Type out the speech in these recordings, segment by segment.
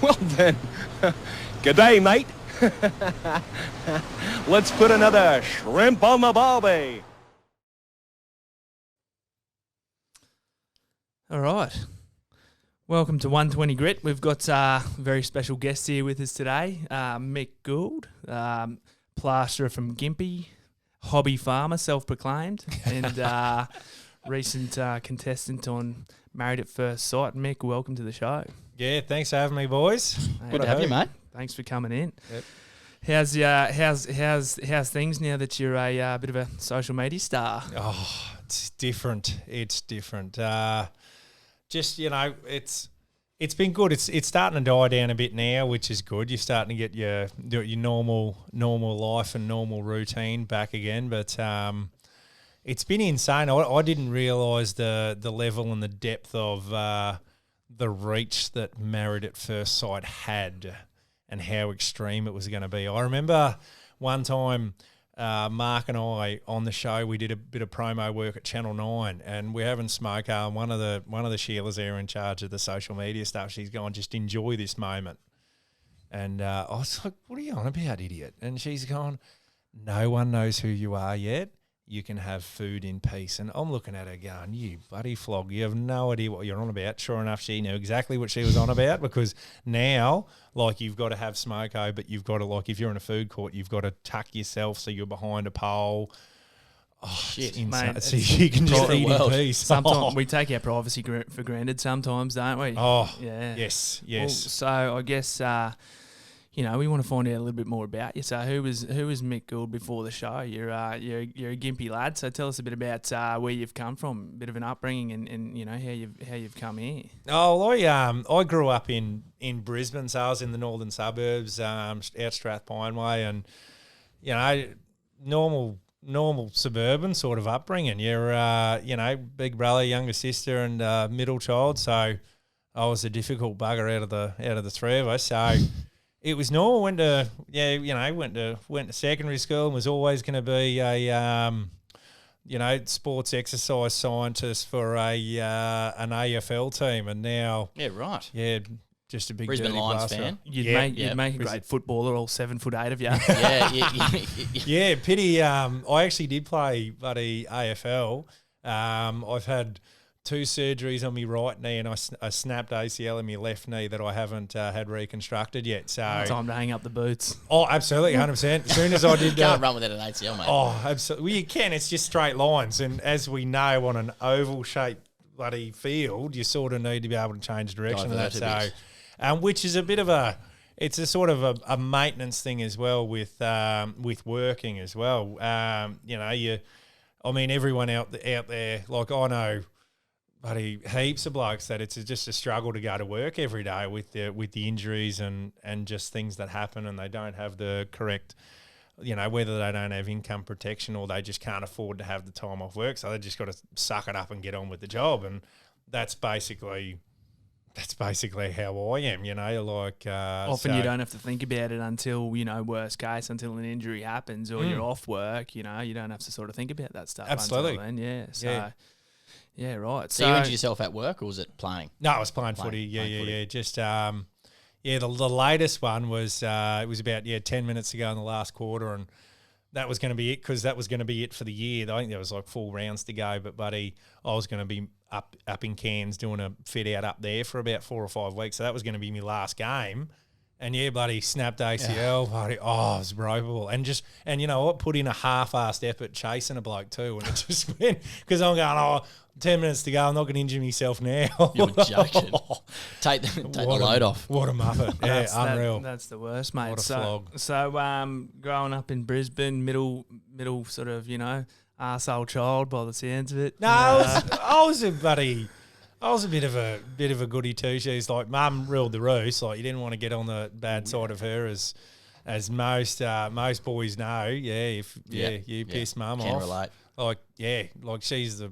Well then, g'day, mate. Let's put another shrimp on the barbie. All right. Welcome to 120 Grit. We've got a very special guest here with us today, Mick Gould, plasterer from Gympie, hobby farmer, self-proclaimed, and recent contestant on Married at First Sight. Mick, welcome to the show. Yeah, thanks for having me, boys. Good to have you, mate. Thanks for coming in. Yep. How's things now that you're a bit of a social media star? Oh, it's different. It's different. Just, it's been good. It's starting to die down a bit now, which is good. You're starting to get your normal life and normal routine back again. But it's been insane. I didn't realise the level and the depth of the reach that Married at First Sight had and how extreme it was going to be. I remember one time Mark and I on the show, we did a bit of promo work at Channel 9 and we're having smoke. One of the Sheilas there in charge of the social media stuff, she's gone, just enjoy this moment. And I was like, what are you on about, idiot? And she's gone, no one knows who you are yet. You can have food in peace. And I'm looking at her going, you bloody flog, you have no idea what you're on about. Sure enough, she knew exactly what she was on about because now, like, you've got to have smoko, but you've got to, like, if you're in a food court, you've got to tuck yourself so you're behind a pole. Oh, shit, mate. So you can just eat in peace. Sometimes we take our privacy for granted sometimes, don't we? Oh, yeah. Yes. Well, so I guess... we want to find out a little bit more about you. So who was Mick Gould before the show? You're a Gympie lad. So tell us a bit about where you've come from, a bit of an upbringing, and how you've come here. Oh, I grew up in Brisbane, so I was in the northern suburbs, out Strathpine way, and normal suburban sort of upbringing. You're big brother, younger sister, and middle child. So I was a difficult bugger out of the three of us. So. It was normal. Went to secondary school and was always going to be a sports exercise scientist for an AFL team, and now just a big Brisbane Lions fan. You'd make a great footballer, all 7'8" of you. Yeah, pity. I actually did play bloody AFL. I've had 2 surgeries on my right knee and I snapped ACL in my left knee that I haven't had reconstructed yet. So time to hang up the boots. Oh, absolutely, 100%. As soon as I did, you can't run without an ACL, mate. Oh, absolutely. Well, you can. It's just straight lines, and as we know, on an oval-shaped bloody field, you sort of need to be able to change direction of that. So, which is a bit of it's a sort of a maintenance thing as well with working as well. Everyone out there, like I know. Buddy, heaps of blokes that it's just a struggle to go to work every day with the injuries and just things that happen, and they don't have the correct, whether they don't have income protection or they just can't afford to have the time off work, so they just got to suck it up and get on with the job, and that's basically how I am, often you don't have to think about it until, worst case, until an injury happens or you're off work, you don't have to sort of think about that stuff. Absolutely. Until then, yeah. So. Yeah, right. So you injured yourself at work, or was it playing? No, I was playing footy. Yeah. Just the latest one was it was about 10 minutes ago in the last quarter, and that was going to be it because that was going to be it for the year. I think there was like 4 rounds to go, but buddy, I was going to be up in Cairns doing a fit out up there for about 4 or 5 weeks, so that was going to be my last game. And bloody snapped ACL. Buddy, it was ropeable. And you know what? Put in a half-assed effort chasing a bloke too, and it just went because I'm going 10 minutes to go. I'm not going to injure myself now. You're joking. Take the load off. What a muppet. Yeah, unreal. That's the worst, mate. What a flog. So growing up in Brisbane, middle sort of, arsehole child by the sounds of it. No, I was a bit of a goody two shoes. Like mum ruled the roost. Like you didn't want to get on the bad side of her, as most boys know. Yeah, you piss mum off. Can relate. Like she's the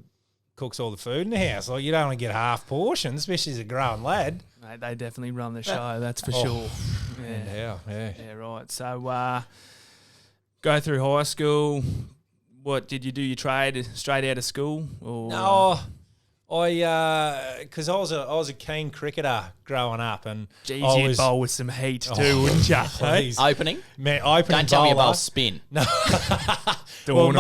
cooks all the food in the house. Like you don't want to get half portions, especially as a growing lad. Mate, they definitely run the show. That's for sure. Yeah. Yeah, right. So go through high school. What did you do? You trade straight out of school? Or, no. Because I was a keen cricketer growing up, and Geez, I you'd was bowl with some heat too, wouldn't you? please. Opening? Man, opening Don't tell me bowler. about spin. Well,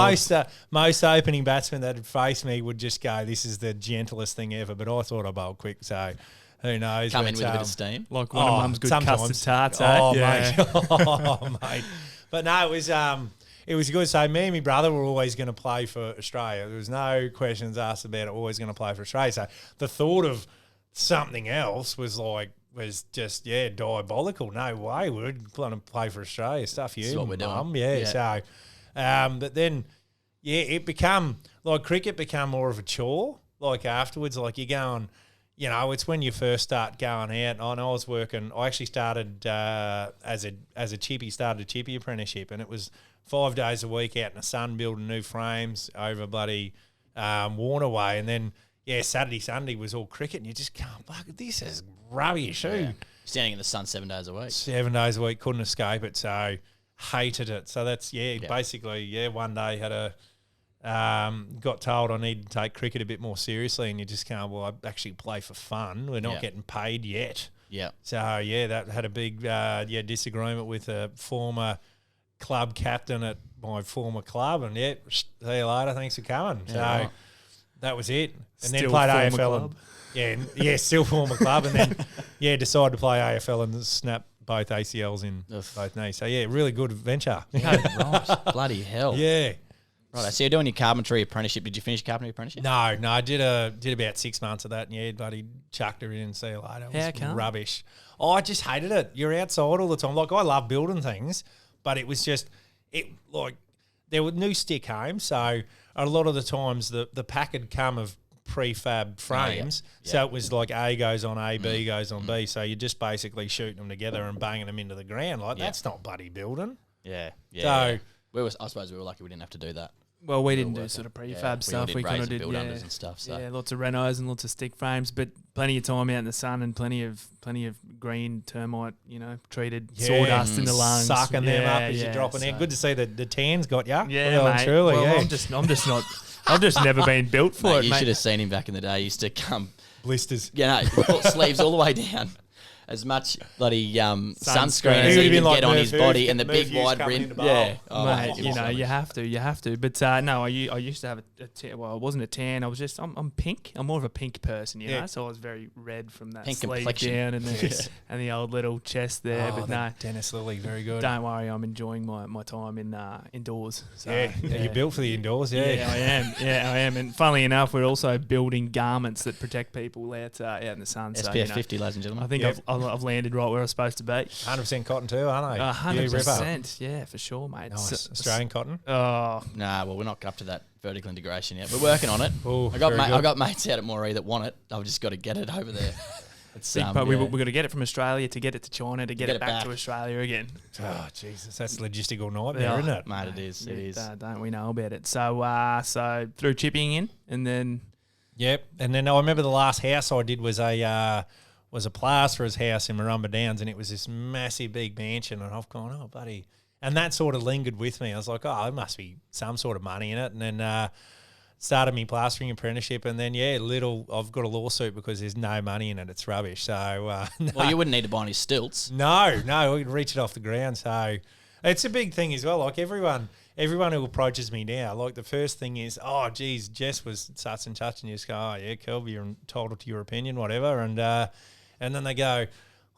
most opening batsmen that had faced me would just go, "This is the gentlest thing ever." But I thought I bowled quick, so who knows? Come But, in with a bit of steam. Like one of Mum's good sometimes. custard tarts, eh? Oh, Yeah. mate. Oh, mate. But no, it was good. So me and my brother were always going to play for Australia. There was no questions asked about it. Always going to play for Australia. So the thought of something else was just diabolical. No way, we're going to play for Australia. Stuff you, That's what we're doing. Mum. Yeah. So, but then, it become like cricket become more of a chore. Like afterwards, like you're going. It's when you first start going out. And I was working. I actually started as a chippy. Started a chippy apprenticeship, and it was 5 days a week out in the sun building new frames over bloody Warner Way, and then Saturday Sunday was all cricket, and you just can't. Fuck, this is rubbish. Yeah. Standing in the sun 7 days a week. 7 days a week, couldn't escape it. So hated it. So that's basically one day had a. Got told I need to take cricket a bit more seriously, and you just can't. Well, I actually play for fun. We're not getting paid yet. Yeah. So that had a big disagreement with a former club captain at my former club, and see you later. Thanks for coming. So that was it. And then Still played former AFL. club. Still former club, and then decided to play AFL and snap both ACLs in both knees. So really good adventure. Right. Bloody hell. Yeah. Right. So you're doing your carpentry apprenticeship. Did you finish your carpentry apprenticeship? No, I did about 6 months of that, and buddy chucked her in and see you later. It was rubbish. Oh, I just hated it. You're outside all the time. Like, I love building things, but it was just there were new stick homes, so a lot of the times the pack had come of prefab frames, so it was like A goes on A, B goes on B, so you're just basically shooting them together and banging them into the ground. Like, that's not bloody building. Yeah. So I suppose we were lucky we didn't have to do that. Well, we didn't do sort of prefab stuff. We kind of did did build unders and stuff. So. Yeah, lots of renos and lots of stick frames, but plenty of time out in the sun and plenty of green termite, treated sawdust in the lungs, sucking them up as you're dropping so. in. Good to see the tan's got you. Yeah, well, mate. truly. Well, I'm just not. I've just never been built for Mate, it. you mate. should have seen him back in the day. He used to come blisters. Sleeves all the way down. As much bloody sunscreen as He he would have can been get like on his Merv body Hughes, and the Merv big Hughes wide coming brim. into bowl. Yeah, Mate, you awesome. have to. But no, I used to have a tan. Well, it wasn't a tan. I was just I'm pink. I'm more of a pink person, know. So I was very red from that Pink sleeve complexion. down and the old little chest there. But no, Dennis Lilly, very good. don't worry. I'm enjoying my time in indoors. So, you're built for the indoors. Yeah, I am. Yeah, I am. And funnily enough, we're also building garments that protect people out in the sun. SPF so, 50, ladies and gentlemen. I think I've landed right where I was supposed to be. 100% cotton too, aren't they? 100%. Yeah, for sure, mate. Nice. Australian cotton. Oh, Nah, well, we're not up to that vertical integration yet. We're working on it. Ooh, I got mates out at Moree that want it. I've just got to get it over there. but we've got to get it from Australia to get it to China to get it back to Australia again. Oh, Jesus, that's a logistical nightmare, isn't it? Mate, it is. It is. Don't we know about it? So through chipping in, and then Yep, and then I remember the last house I did was a plasterer's house in Marumba Downs, and it was this massive big mansion, and I've gone, oh, buddy. And that sort of lingered with me. I was like, oh, there must be some sort of money in it. And then started me plastering apprenticeship, and then, I've got a lawsuit because there's no money in it. It's rubbish. So, no. Well, you wouldn't need to buy any stilts. No, we could reach it off the ground. So it's a big thing as well. Like everyone who approaches me now, like the first thing is, oh, geez, Jess was such and such, and you just go, oh, yeah, cool, you're entitled to your opinion, whatever. And then they go,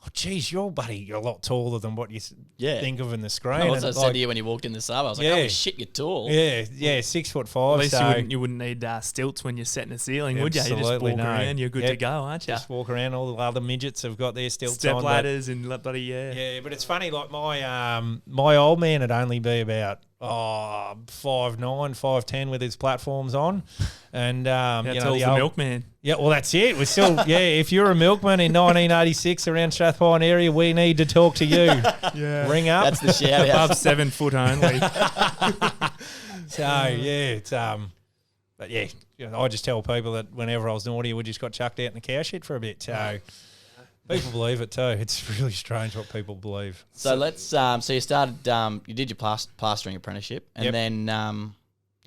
oh, geez, you're a lot taller than what you think of in the screen. I also and said to you when you walked in the sub, I was like, oh, shit, you're tall. Yeah, 6'5". at least you wouldn't need stilts when you're setting a ceiling, would you? You just walk around, you're good to go, aren't you? Just walk around. All the other midgets have got their stilts on. Step ladders and bloody Yeah, but it's funny. Like my old man would only be about 5'9", 5'10" with his platforms on, and the milkman. Yeah, well, that's it. We're still if you're a milkman in 1986 around Strathpine area, we need to talk to you. Ring up. That's the shout out. Above 7 foot only. So it's but I just tell people that whenever I was naughty, we just got chucked out in the cow shit for a bit. So people believe it too. It's really strange what people believe. So let's. So you started. You did your plastering apprenticeship, and then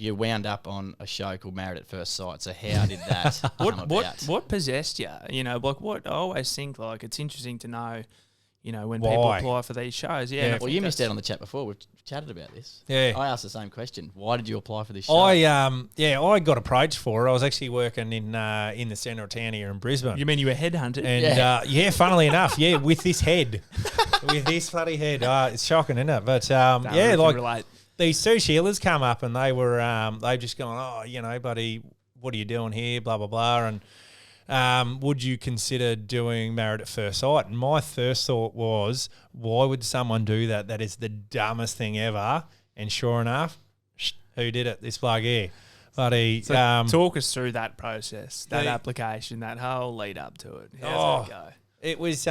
you wound up on a show called Married at First Sight. So how did that come about? What possessed you? You know, like what I always think, like it's interesting to know, you know, when Why? people apply for these shows. Yeah. and I Well, think you missed that's- out on the chat before. We've chatted about this. Yeah. I asked the same question. Why did you apply for this show? I got approached for it. I was actually working in the centre of town here in Brisbane. You mean you were headhunted? And funnily enough, with this head, with this bloody head, it's shocking, isn't it? But Don't really like relate. these two Sheilas come up and they were they just gone, oh, you know, buddy, what are you doing here? Blah blah blah, and would you consider doing Married at First Sight? And my first thought was, why would someone do that? That is the dumbest thing ever. And sure enough, who did it? This bloke here. Buddy, So talk us through that process, that application, that whole lead up to it. How's that go? It was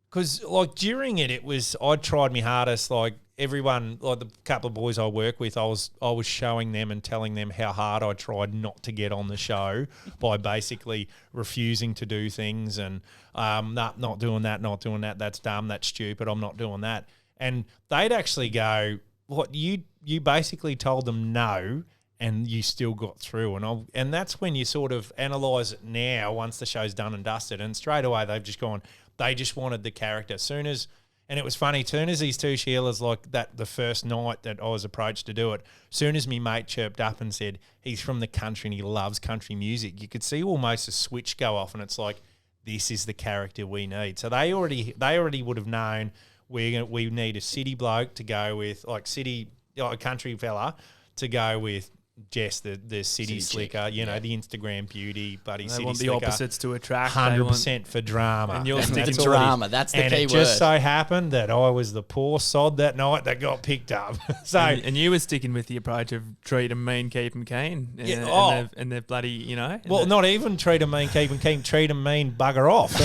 because like during it was I tried my hardest. Like everyone, like the couple of boys I work with, I was showing them and telling them how hard I tried not to get on the show by basically refusing to do things and not doing that. That's dumb. That's stupid. I'm not doing that. And they'd actually go, what you basically told them no. And you still got through, and that's when you sort of analyse it now. Once the show's done and dusted, and straight away they've just gone. They just wanted the character. And it was funny. Soon as these two Sheilas, like that, the first night that I was approached to do it, soon as me mate chirped up and said he's from the country and he loves country music, you could see almost a switch go off, and it's like this is the character we need. So they already would have known we need a city bloke to go with, like a country fella to go with. Jess, the city slicker, chick, the Instagram beauty, buddy, They city want the slicker. opposites to attract. 100% for drama. And you're that's sticking all it is. drama. That's the and key it word. just so happened that I was the poor sod that night that got picked up. So And you were sticking with the approach of treat them mean, keep them keen. And, Yeah, and they're bloody, you know. well, not even treat them mean, keep them keen, treat them mean, bugger off.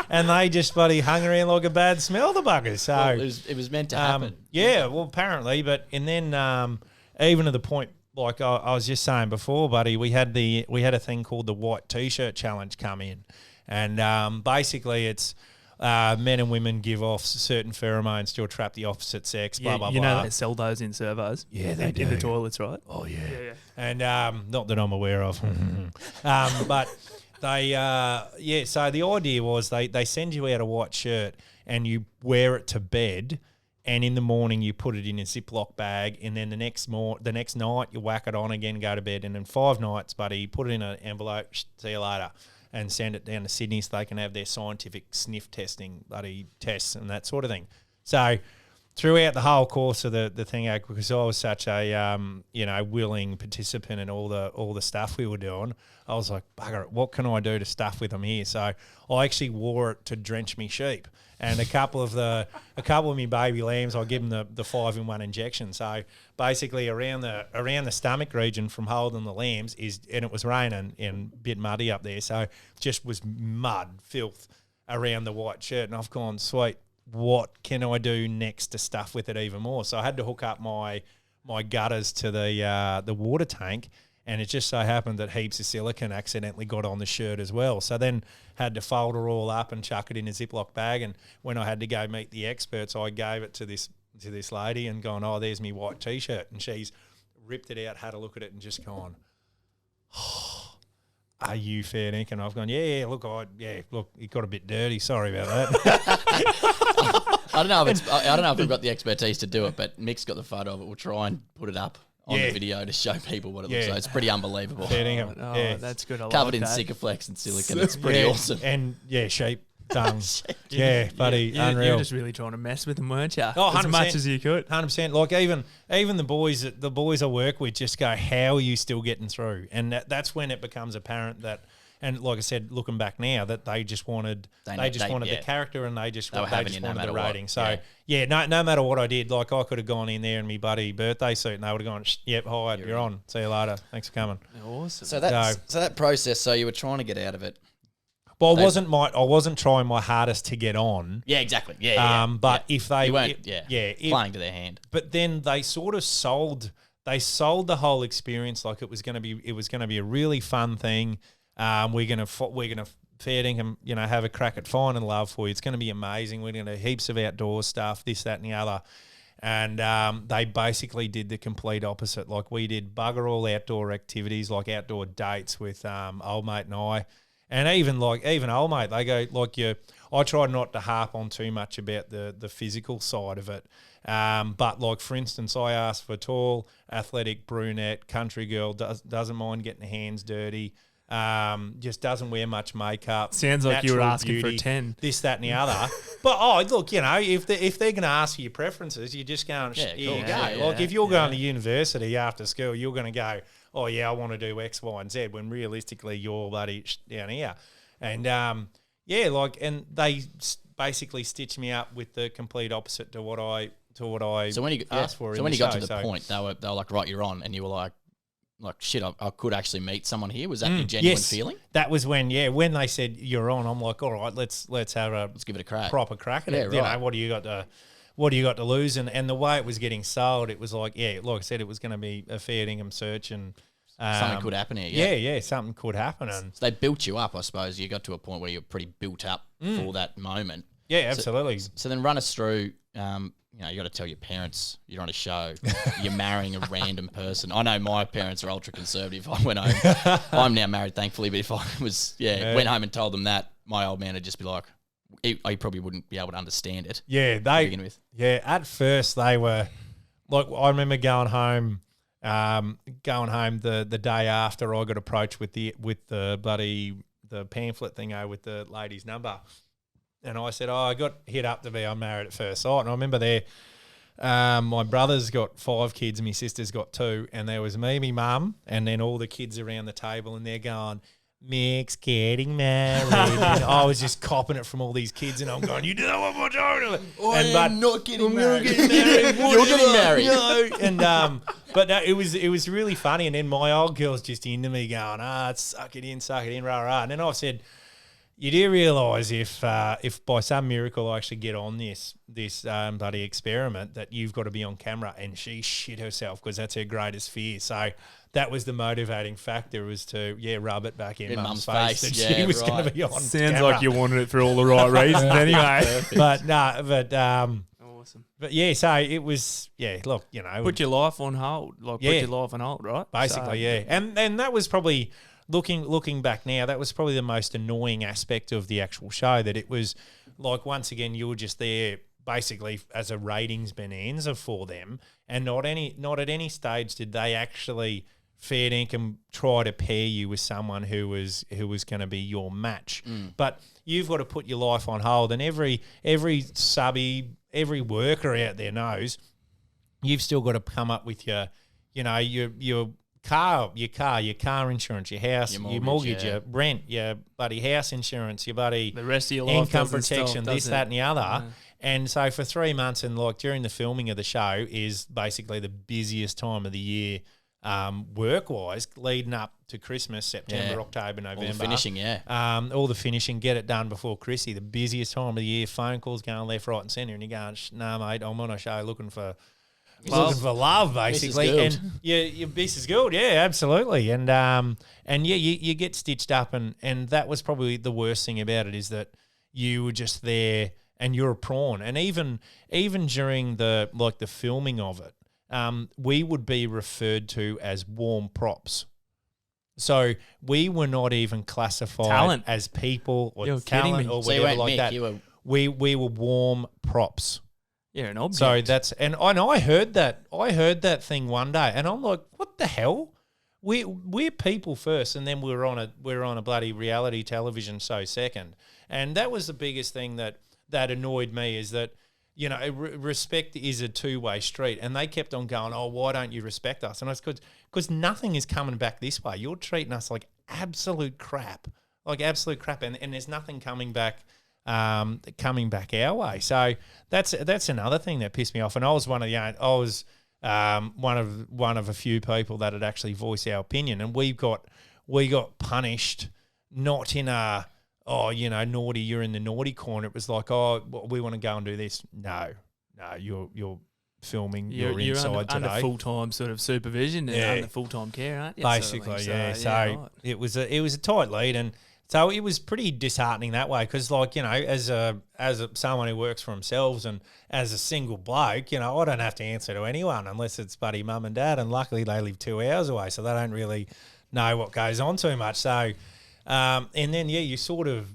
And they just bloody hung around like a bad smell, the buggers. So Well, it was meant to happen. yeah, well, apparently, and then even to the point, like I was just saying before, buddy, we had a thing called the White T-shirt challenge come in, and basically it's men and women give off certain pheromones to attract the opposite sex. Blah blah you blah. know they sell those in servos. Yeah, they in the do. toilets, right? Oh yeah. And not that I'm aware of, but they So the idea was they send you out a white shirt and you wear it to bed. And in the morning, you put it in a Ziploc bag, and then the next night, you whack it on again, go to bed, and then 5 nights, buddy, you put it in an envelope, see you later, and send it down to Sydney so they can have their scientific sniff testing, bloody tests and that sort of thing. So throughout the whole course of the thing, because I was such a willing participant in all the stuff we were doing, I was like, bugger it, what can I do to stuff with them here? So I actually wore it to drench me sheep. And a couple of my baby lambs, I give them the 5-in-1 injection. So basically, around the stomach region from holding the lambs and it was raining and a bit muddy up there, so just was mud, filth around the white shirt. And I've gone, sweet, what can I do next to stuff with it even more? So I had to hook up my gutters to the water tank. And it just so happened that heaps of silicone accidentally got on the shirt as well. So then had to fold her all up and chuck it in a Ziploc bag. And when I had to go meet the experts, I gave it to this lady and gone, oh, there's me white T-shirt. And she's ripped it out, had a look at it and just gone, oh, are you fair dinkum? And I've gone, look, it got a bit dirty. Sorry about that. I don't know if we've got the expertise to do it, but Mick's got the photo of it. We'll try and put it up on the video to show people what it looks like. It's pretty unbelievable. Fair dinkum. Oh, that's good. I Covered like in that. Sikaflex and silicone. It's pretty awesome. And sheep tongue. Buddy, unreal. You're just really trying to mess with them, weren't you? Oh, 100%. As much as you could. 100%. Like even the boys I work with just go, how are you still getting through? And that's when it becomes apparent that, and like I said, looking back now, that they just wanted the character and they just wanted the rating. So no matter what I did, like I could have gone in there in my buddy birthday suit and they would have gone, yep, hi, you're on. See you later. Thanks for coming. Awesome. So that process. So you were trying to get out of it. Well, I wasn't trying my hardest to get on. Yeah, exactly. But if they weren't, playing to their hand. But then they sort of sold the whole experience like it was going to be a really fun thing. We're gonna fair dinkum, have a crack at finding love for you. It's going to be amazing. We're going to do heaps of outdoor stuff, this, that, and the other. And they basically did the complete opposite. Like, we did bugger all outdoor activities, like outdoor dates with old mate and I. And even old mate, they go, like, I try not to harp on too much about the physical side of it. But, like, for instance, I asked for tall, athletic, brunette, country girl, doesn't mind getting her hands dirty, just doesn't wear much makeup. Sounds like you were natural asking for a 10. This, that, and the other. But, look, if they're going to ask for your preferences, you're just going, here you go. Yeah, Like, if you're going to university after school, you're going to go, oh, yeah, I want to do X, Y, and Z, when realistically you're bloody down here. And, and they basically stitched me up with the complete opposite to what I asked for. So when you got to the point, they were like, right, you're on, and you were like shit, I could actually meet someone here. Was that your genuine feeling? That was when they said you're on. I'm like, all right, let's give it a crack, proper crack at it. Right. You know, what do you got to lose? And the way it was getting sold, it was like, like I said, it was going to be a fair dinkum search, and something could happen here. Yeah, something could happen. And so they built you up, I suppose. You got to a point where you're pretty built up for that moment. Yeah, absolutely. So then run us through. You got to tell your parents you're on a show. You're marrying a random person. I know my parents are ultra conservative. I went home. I'm now married, thankfully. But if I was, went home and told them that, my old man would just be like, he probably wouldn't be able to understand it. Yeah, to begin with. Yeah, at first they were like, I remember going home the day after I got approached with the pamphlet thing with the lady's number. And I said, I got hit up to be unmarried at first sight. And I remember my brother's got 5 kids and my sister's got 2. And there was me, my mum, and then all the kids around the table, and they're going, Mick's getting married. And I was just copping it from all these kids, and I'm going, you know what I'm doing? I'm not getting married. You're getting married. No. And but no, it was really funny. And then my old girl's just into me going, suck it in, rah, rah. And then I've said, you do realise if by some miracle I actually get on this bloody experiment, that you've got to be on camera. And she shit herself because that's her greatest fear. So that was the motivating factor, was to rub it back in Mum's face that she was going to be on Sounds camera. like you wanted it for all the right reasons anyway. But no, Awesome. But yeah, so it was look, put your life on hold, put your life on hold, right? Basically, and that was probably. Looking back now, that was probably the most annoying aspect of the actual show, that it was like, once again, you were just there basically as a ratings bonanza for them, and not at any stage did they actually fair dinkum try to pair you with someone who was going to be your match. But you've got to put your life on hold, and every subby, every worker out there knows you've still got to come up with your car insurance, your house, your mortgage, your rent, your bloody house insurance, your bloody the rest of your life income protection, this, that, and the other. Yeah. And so for 3 months, and like during the filming of the show, is basically the busiest time of the year, work-wise, leading up to Christmas, September, October, November. All the finishing, all the finishing, get it done before Chrissy, the busiest time of the year, phone calls going left, right and centre, and you're going, no, mate, I'm on a show looking for love, basically, and your Mrs. Gould, absolutely, and you get stitched up, and that was probably the worst thing about it, is that you were just there and you're a prawn, and even during the filming of it, we would be referred to as warm props. So we were not even classified as people or talent or whatever like that. We were warm props. Yeah, an object. So that's and I heard that thing one day, and I'm like, what the hell? We're people first, and then we're on a bloody reality television show second, and that was the biggest thing that annoyed me, is that respect is a two-way street, and they kept on going, oh, why don't you respect us? And I was because nothing is coming back this way. You're treating us like absolute crap, and there's nothing coming back our way. So that's another thing that pissed me off. And I was one of a few people that had actually voiced our opinion, and we got punished, not in a naughty, you're in the naughty corner. It was like, we want to go and do this. No, you're filming. You're inside today. Under full-time sort of supervision and under full-time care, aren't you? Basically, So it was a tight lead, and So it was pretty disheartening that way because, like, as someone who works for themselves and as a single bloke, I don't have to answer to anyone unless it's buddy mum and dad, and luckily they live 2 hours away, so they don't really know what goes on too much. So, and then you sort of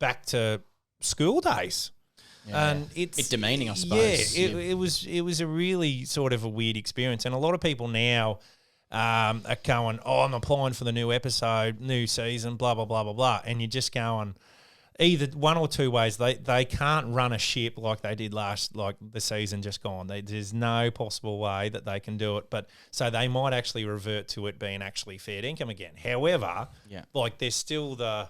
back to school days. Yeah. And it's demeaning, I suppose. Yeah, it was a really sort of a weird experience, and a lot of people now are going, I'm applying for the new episode, new season, blah blah blah blah blah, and you're just going either one or two ways. They can't run a ship like they did like the season just gone. There's no possible way that they can do it, but so they might actually revert to it being actually fair income again. However, like there's still the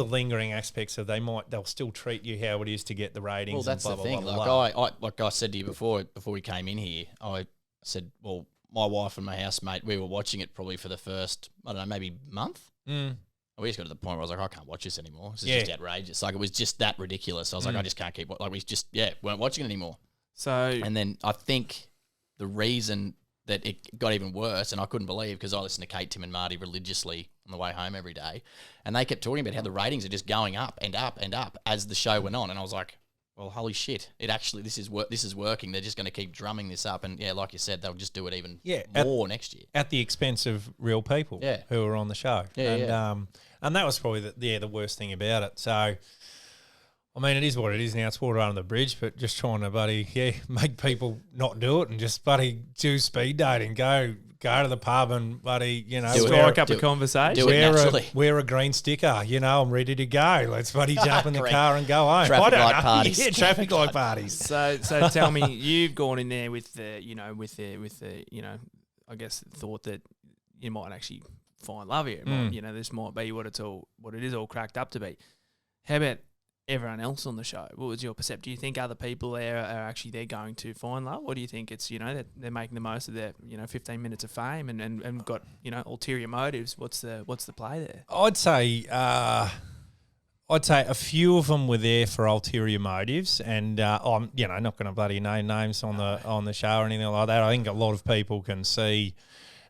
lingering aspects of they'll still treat you how it is to get the ratings. Well, that's and blah, the thing. blah, blah, Like blah. like I said to you before we came in here, I said, well, my wife and my housemate, we were watching it probably for the first, I don't know, maybe month. We just got to the point where I was like, I can't watch this anymore. This is just outrageous. Like, it was just that ridiculous. I was like, I just can't keep, like, we just, weren't watching it anymore. So, and then I think the reason that it got even worse, and I couldn't believe, because I listened to Kate, Tim and Marty religiously on the way home every day, and they kept talking about how the ratings are just going up and up and up as the show went on. And I was like, well, holy shit! This is working. They're just going to keep drumming this up, and like you said, they'll just do it even more next year at the expense of real people who are on the show. And that was probably the worst thing about it. So, I mean, it is what it is now. It's water under the bridge, but just trying to make people not do it and just do speed dating, go to the pub and strike up a conversation. Do it naturally. Wear a green sticker. I'm ready to go. Let's jump in the car and go home. Traffic light parties. Yeah, traffic light parties. So tell me, you've gone in there with the I guess thought that you might actually find love here. This might be what it is all cracked up to be. How about everyone else on the show? What was your perception? Do you think other people there are actually they're going to find love, or do you think it's that they're making the most of their 15 minutes of fame and got ulterior motives? What's the play there? I'd say a few of them were there for ulterior motives, and I'm not going to bloody name names on the show or anything like that. I think a lot of people can see.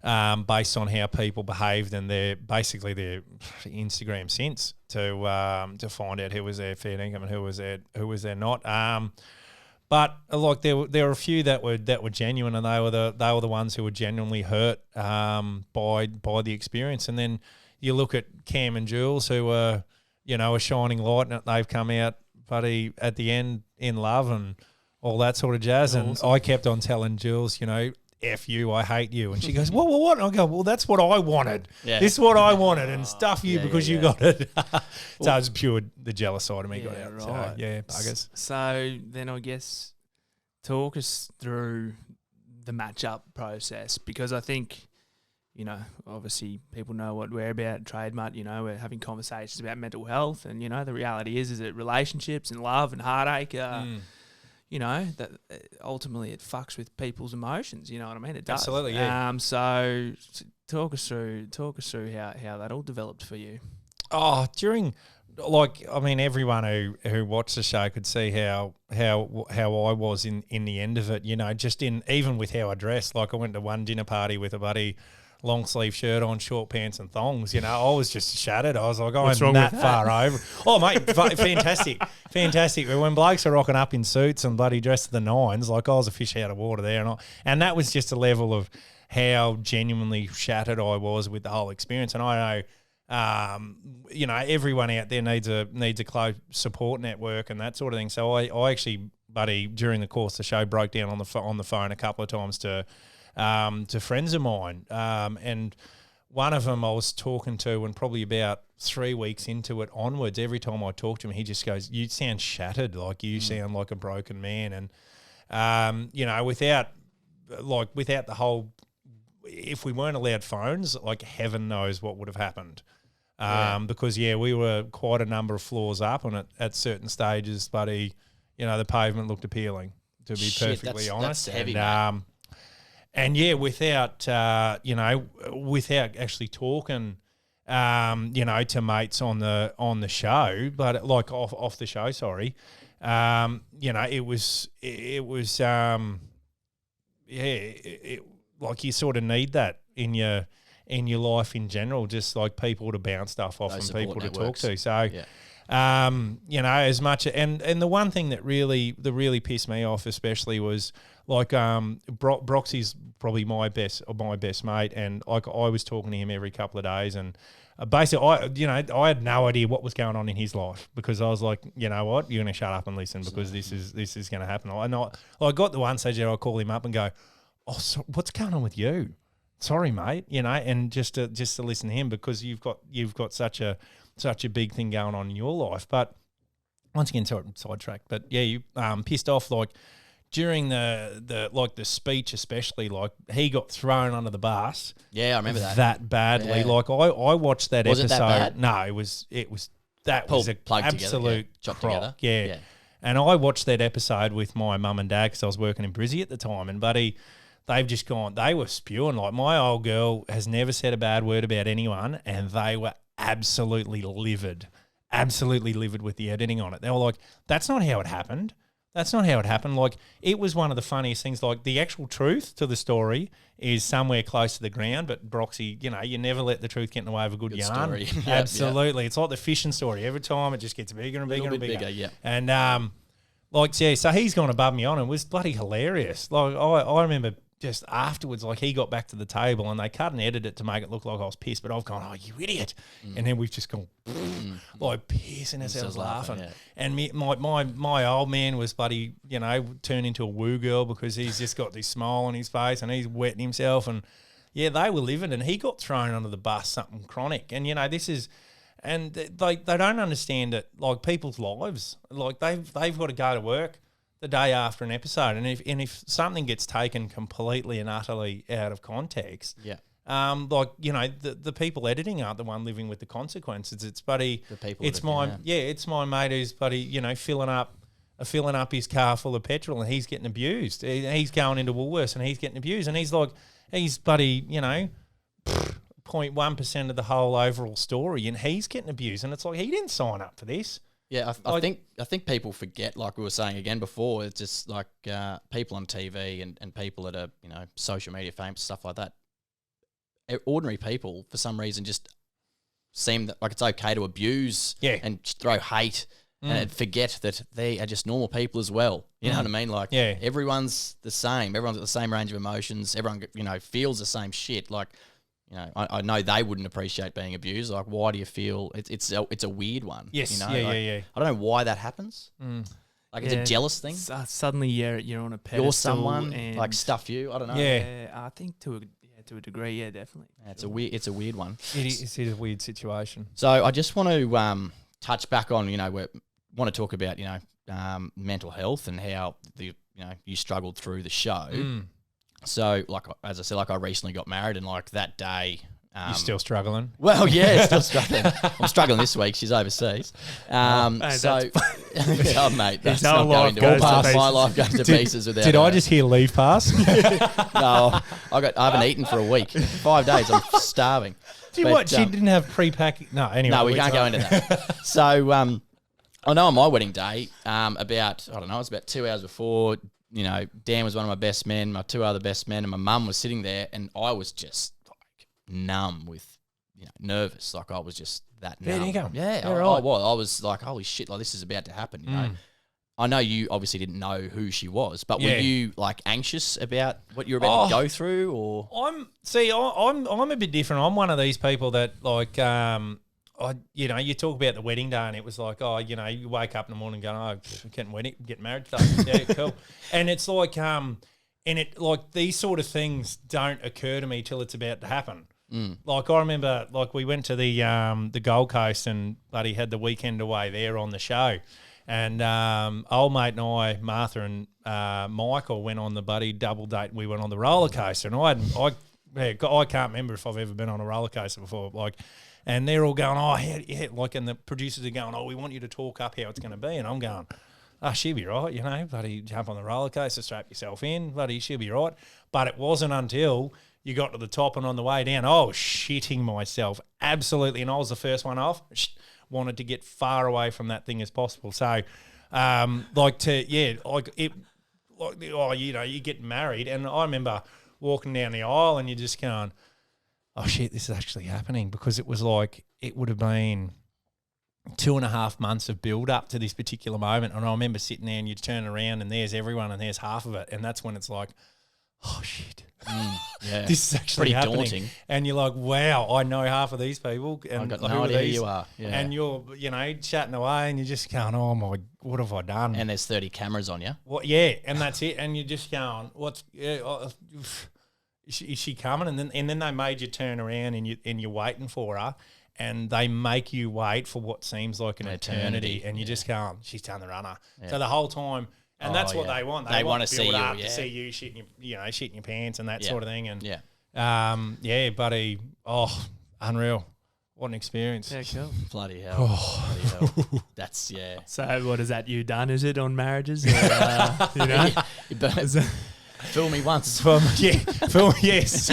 Based on how people behaved and their Instagram sense to find out who was there fair income and who was there not. But like there were a few that were genuine, and they were the ones who were genuinely hurt by the experience. And then you look at Cam and Jules, who were a shining light, and they've come out buddy at the end in love and all that sort of jazz. Awesome. And I kept on telling Jules, F you, I hate you. And she goes, what? And I go, well, that's what I wanted. Yeah. This is what I wanted, and stuff you because you got it. So it was pure, the jealous side of me got out. Right. So, buggers. So then I guess talk us through the matchup process, because I think, obviously people know what we're about at TradeMutt. We're having conversations about mental health, and, the reality is that relationships and love and heartache that ultimately it fucks with people's emotions. You know what I mean? It does. Absolutely, yeah. So talk us through how that all developed for you. Oh, everyone who watched the show could see how I was in the end of it. Just even with how I dressed. Like, I went to one dinner party with a buddy, long sleeve shirt on, short pants and thongs. I was just shattered. I was like, I'm that far over. Oh, mate, fantastic. When blokes are rocking up in suits and bloody dressed to the nines, like I was a fish out of water there. And that was just a level of how genuinely shattered I was with the whole experience. And I know, everyone out there needs a close support network and that sort of thing. So I actually, buddy, during the course of the show, broke down on the phone a couple of times to friends of mine, and one of them I was talking to, and probably about 3 weeks into it onwards, every time I talk to him, he just goes, "You sound shattered, like you sound like a broken man." And without the whole, if we weren't allowed phones, like heaven knows what would have happened. Because we were quite a number of floors up, and at certain stages, buddy, the pavement looked appealing, to be perfectly honest. That's heavy, and without actually talking, to mates on the show, but like off the show, sorry, like you sort of need that in in your life in general, just like people to bounce stuff off Those and people to support talk to. So, Yeah. you know, as much and the one thing that really pissed me off, especially, was like Broxy's probably my best mate, and like I was talking to him every couple of days, and basically I had no idea what was going on in his life, because I was like, you know what, you're going to shut up and listen, because this is going to happen. I got the one stage that I call him up and go, oh, so what's going on with you? Sorry, mate, you know, and just to listen to him, because you've got such a big thing going on in your life. But once again, sidetracked. But yeah, you pissed off, like during the speech, especially, like he got thrown under the bus. Yeah, I remember that badly. Yeah. Like I watched that Was episode. it that bad? No, it was a plugged absolute together, chopped crock. together. Yeah. And I watched that episode with my mum and dad, because I was working in Brizzy at the time, and they've just gone, they were spewing. Like, my old girl has never said a bad word about anyone, and they were absolutely livid with the editing on it. They were like, that's not how it happened. That's not how it happened. Like, it was one of the funniest things. Like, the actual truth to the story is somewhere close to the ground, but Broxy, you know, you never let the truth get in the way of a good yarn. Story. Absolutely. It's like the fishing story. Every time it just gets bigger and bigger and bigger. Yeah. And, like, yeah, so he's gone above me on, and it was bloody hilarious. Like, I remember just afterwards, like, he got back to the table and they cut and edited it to make it look like I was pissed, but I've gone, oh, you idiot. And then we've just gone, like, pissing ourselves laughing. Yeah. And my old man was bloody, you know, turned into a woo girl, because he's just got this smile on his face and he's wetting himself. And yeah, they were living, and he got thrown under the bus, something chronic. And, you know, this is, and they don't understand that, like, people's lives, like, they've got to go to work the day after an episode, and if something gets taken completely and utterly out of context, like, you know, the people editing aren't the one living with the consequences. It's buddy, The people it's editing, it's my mate who's buddy, you know, filling up his car full of petrol, and he's getting abused. He's going into Woolworths and he's getting abused, and he's buddy, you know, 0.1% of the whole overall story, and he's getting abused, and it's like, he didn't sign up for this. Yeah, I think people forget, like we were saying again before, it's just like people on TV and people that are, you know, social media famous, stuff like that. Ordinary people, for some reason, just seem that like it's okay to abuse and throw hate and forget that they are just normal people as well. You know what I mean? Like, everyone's the same. Everyone's got the same range of emotions. Everyone, you know, feels the same shit. Like, you know, I know they wouldn't appreciate being abused. Like, why do you feel it's a weird one? Yes, you know? I don't know why that happens. Like, it's a jealous thing. Suddenly, you're on a pedestal. You're someone and like stuff you. I don't know. Yeah. I think to a degree, yeah, definitely. Yeah, it's a weird one. It is a weird situation. So I just want to touch back on, you know, we want to talk about, you know, mental health and how you struggled through the show. So, like, as I said, like, I recently got married, and like that day, you're still struggling? Well, yeah, still struggling. I'm struggling this week. She's overseas. Oh, mate, that's not going to pass. My life goes to pieces without. Did I just hear leave pass? No, I haven't eaten for a week. 5 days. I'm starving. What? She didn't have pre-pack. No, anyway. No, we can't go into that. So, I know on my wedding day, about 2 hours before, you know, Dan was one of my best men, my two other best men, and my mum was sitting there, and I was just like numb with, you know, nervous. Like, I was just that numb. There you go. Yeah, I was like, holy shit, like, this is about to happen, you know. I know you obviously didn't know who she was, but were you like anxious about what you were about to go through, or? I'm a bit different. I'm one of these people that, like, you know, you talk about the wedding day, and it was like, oh, you know, you wake up in the morning going, oh, getting married today. Yeah, cool. And it's like, and it, like, these sort of things don't occur to me till it's about to happen. Like, I remember, like, we went to the Gold Coast, and buddy had the weekend away there on the show, and old mate and I, Martha and Michael, went on the buddy double date, and we went on the roller coaster, and I can't remember if I've ever been on a roller coaster before, like. And they're all going, oh, yeah, like, and the producers are going, oh, we want you to talk up how it's going to be. And I'm going, oh, she'll be right, you know, buddy, jump on the roller coaster, strap yourself in, buddy, she'll be right. But it wasn't until you got to the top and on the way down, I was shitting myself, absolutely. And I was the first one off, wanted to get far away from that thing as possible. So, you know, you get married. And I remember walking down the aisle, and you're just going, oh shit, this is actually happening, because it was like, it would have been 2.5 months of build up to this particular moment. And I remember sitting there and you turn around and there's everyone and there's half of it. And that's when it's like, oh shit, Yeah. this is actually Pretty happening. daunting. And you're like, wow, I know half of these people. And I've got who no are idea who these? you are. Yeah. And you're, chatting away and you're just going, oh my, what have I done? And there's 30 cameras on you. What? Yeah, and that's it. And you're just going, is she coming? And then they made you turn around and you're waiting for her, and they make you wait for what seems like an eternity, and you just go, she's done the runner. Yeah. So the whole time, and that's what they want. They want to see build you, up yeah. to see you shitting your pants and that Yeah. sort of thing. And Yeah. buddy, unreal. What an experience. Yeah, cool. Bloody hell. Bloody hell. That's, So what has that you done? Is it on marriages? Or, you know? Fool me once. Yes.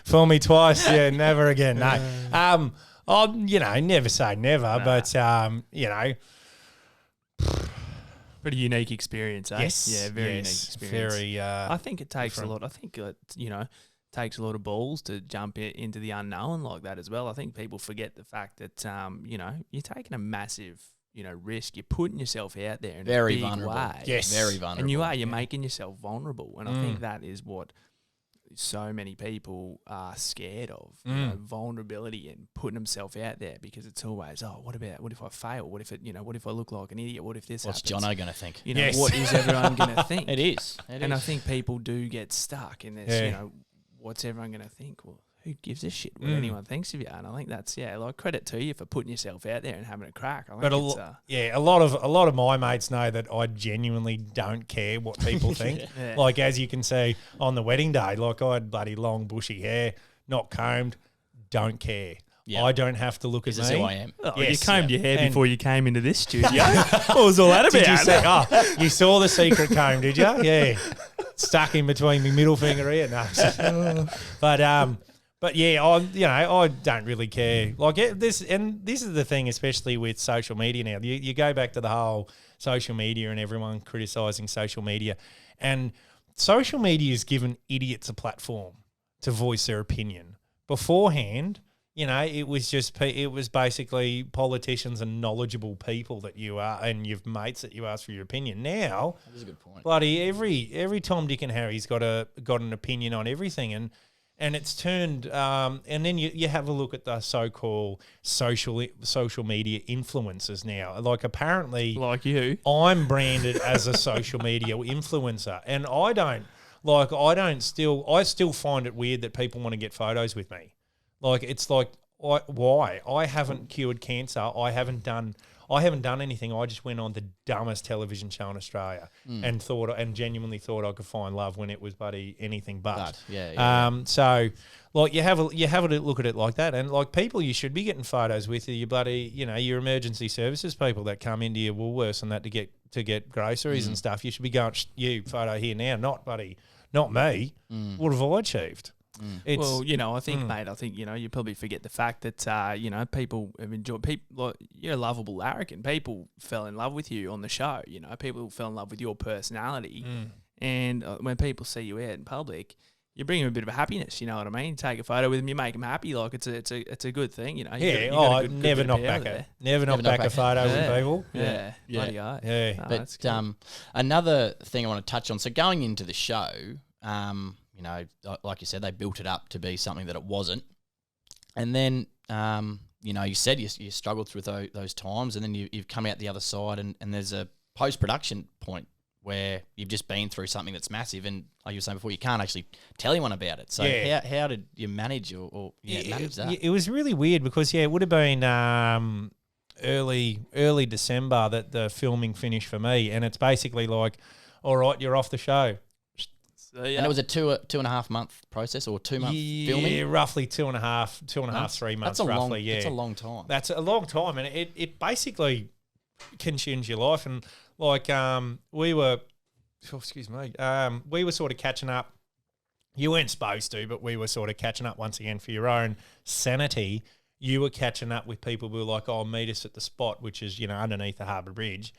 Fool me twice. Yeah, never again. No. Never say never, but Pretty unique experience, eh? yes. Yeah, very unique experience. Very. I think it takes different. a lot. I think it, takes a lot of balls to jump into the unknown like that as well. I think people forget the fact that you're taking a massive risk. You're putting yourself out there in Very a big vulnerable. way. Yes. Very vulnerable. And you're making yourself vulnerable. And I think that is what so many people are scared of, vulnerability and putting themselves out there, because it's always, what if I fail? What if what if I look like an idiot? What if this What's happens? Jono going to think? Yes. What is everyone going to think? It is. And I think people do get stuck in this, what's everyone going to think? Well, who gives a shit what anyone thinks of you? And I think that's, credit to you for putting yourself out there and having a crack. I think But a lot of my mates know that I genuinely don't care what people think. Yeah. Like, as you can see on the wedding day, like, I had bloody long bushy hair, not combed, don't care. Yeah. I don't have to look at This is me. who I am. Oh, Yes. you combed your hair And- before you came into this studio. What was all that about? Did you see? You saw the secret comb, did you? Yeah, stuck in between my middle finger here. No, but yeah, I don't really care. Like, this is the thing, especially with social media now. You go back to the whole social media and everyone criticising social media, and social media has given idiots a platform to voice their opinion. Beforehand, it was basically politicians and knowledgeable people that you are, and your mates that you ask for your opinion. Now, That is a good point. bloody every Tom, Dick, and Harry's got an opinion on everything, and it's turned. And then you have a look at the so-called social media influencers now. Like, apparently, Like you. I'm branded as a social media influencer, and I still find it weird that people want to get photos with me. Like, it's like, why? I haven't cured cancer. I haven't done anything. I just went on the dumbest television show in Australia and genuinely thought I could find love when it was bloody anything but. So, like, you have a look at it like that, and like, people you should be getting photos with are your bloody, your emergency services people that come into your Woolworths and that to get groceries and stuff. You should be going, you photo here now, not me. What have I achieved? Well, I think, mate, you probably forget the fact that, people have enjoyed, you're lovable, arrogant. People fell in love with you on the show, people fell in love with your personality. And when people see you out in public, you bring them a bit of happiness, you know what I mean? Take a photo with them, you make them happy. Like, it's a good thing, You Never knock back a photo with people. Yeah. Bloody hell. Yeah. Oh, But that's cool. another thing I want to touch on. So going into the show, like you said, they built it up to be something that it wasn't. And then, you said you struggled through those times, and then you've come out the other side, and there's a post-production point where you've just been through something that's massive, and like you were saying before, you can't actually tell anyone about it. So how did you manage manage that? It was really weird because, it would have been early December that the filming finished for me, and it's basically like, all right, you're off the show. So, And it was a 2.5 month process, or 2 month filming? Yeah, roughly 2.5, 3 months, That's a roughly, long, That's a long time. That's a long time, and it basically consumes your life. And like, we were sort of catching up. You weren't supposed to, but we were sort of catching up once again for your own sanity. you were catching up with people who were like, "Oh, meet us at the spot," which is underneath the Harbour Bridge,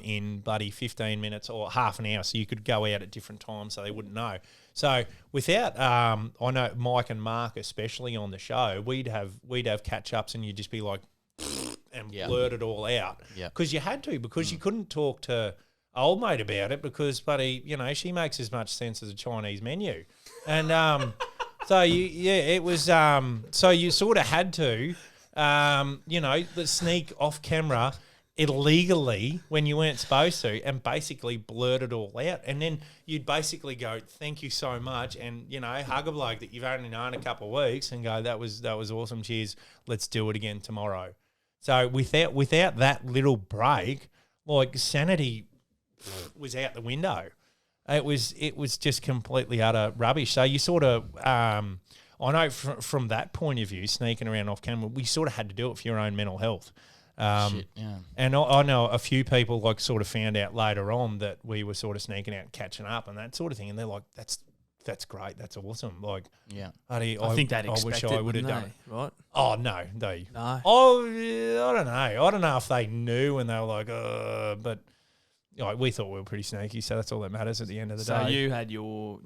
in bloody 15 minutes or half an hour, so you could go out at different times, so they wouldn't know. So without, I know Mike and Mark especially on the show, we'd have catch ups, and you'd just be like, and blurt it all out, because you had to, because you couldn't talk to old mate about it, because buddy, she makes as much sense as a Chinese menu, and so it was so you sort of had to, sneak off camera illegally when you weren't supposed to, and basically blurt it all out, and then you'd basically go, "Thank you so much," and hug a bloke that you've only known a couple of weeks, and go, "That was awesome. Cheers. Let's do it again tomorrow." So without that little break, like, sanity was out the window. It was just completely utter rubbish. So you sort of, I know from that point of view, sneaking around off camera, we sort of had to do it for your own mental health. And I know a few people like sort of found out later on that we were sort of sneaking out and catching up and that sort of thing, and they're like, that's great, that's awesome. Like, I think they'd expect wish I would have done it. Right? Oh no, Oh, yeah, I don't know. I don't know if they knew and they were like, but we thought we were pretty sneaky, so that's all that matters at the end of the day. So you had your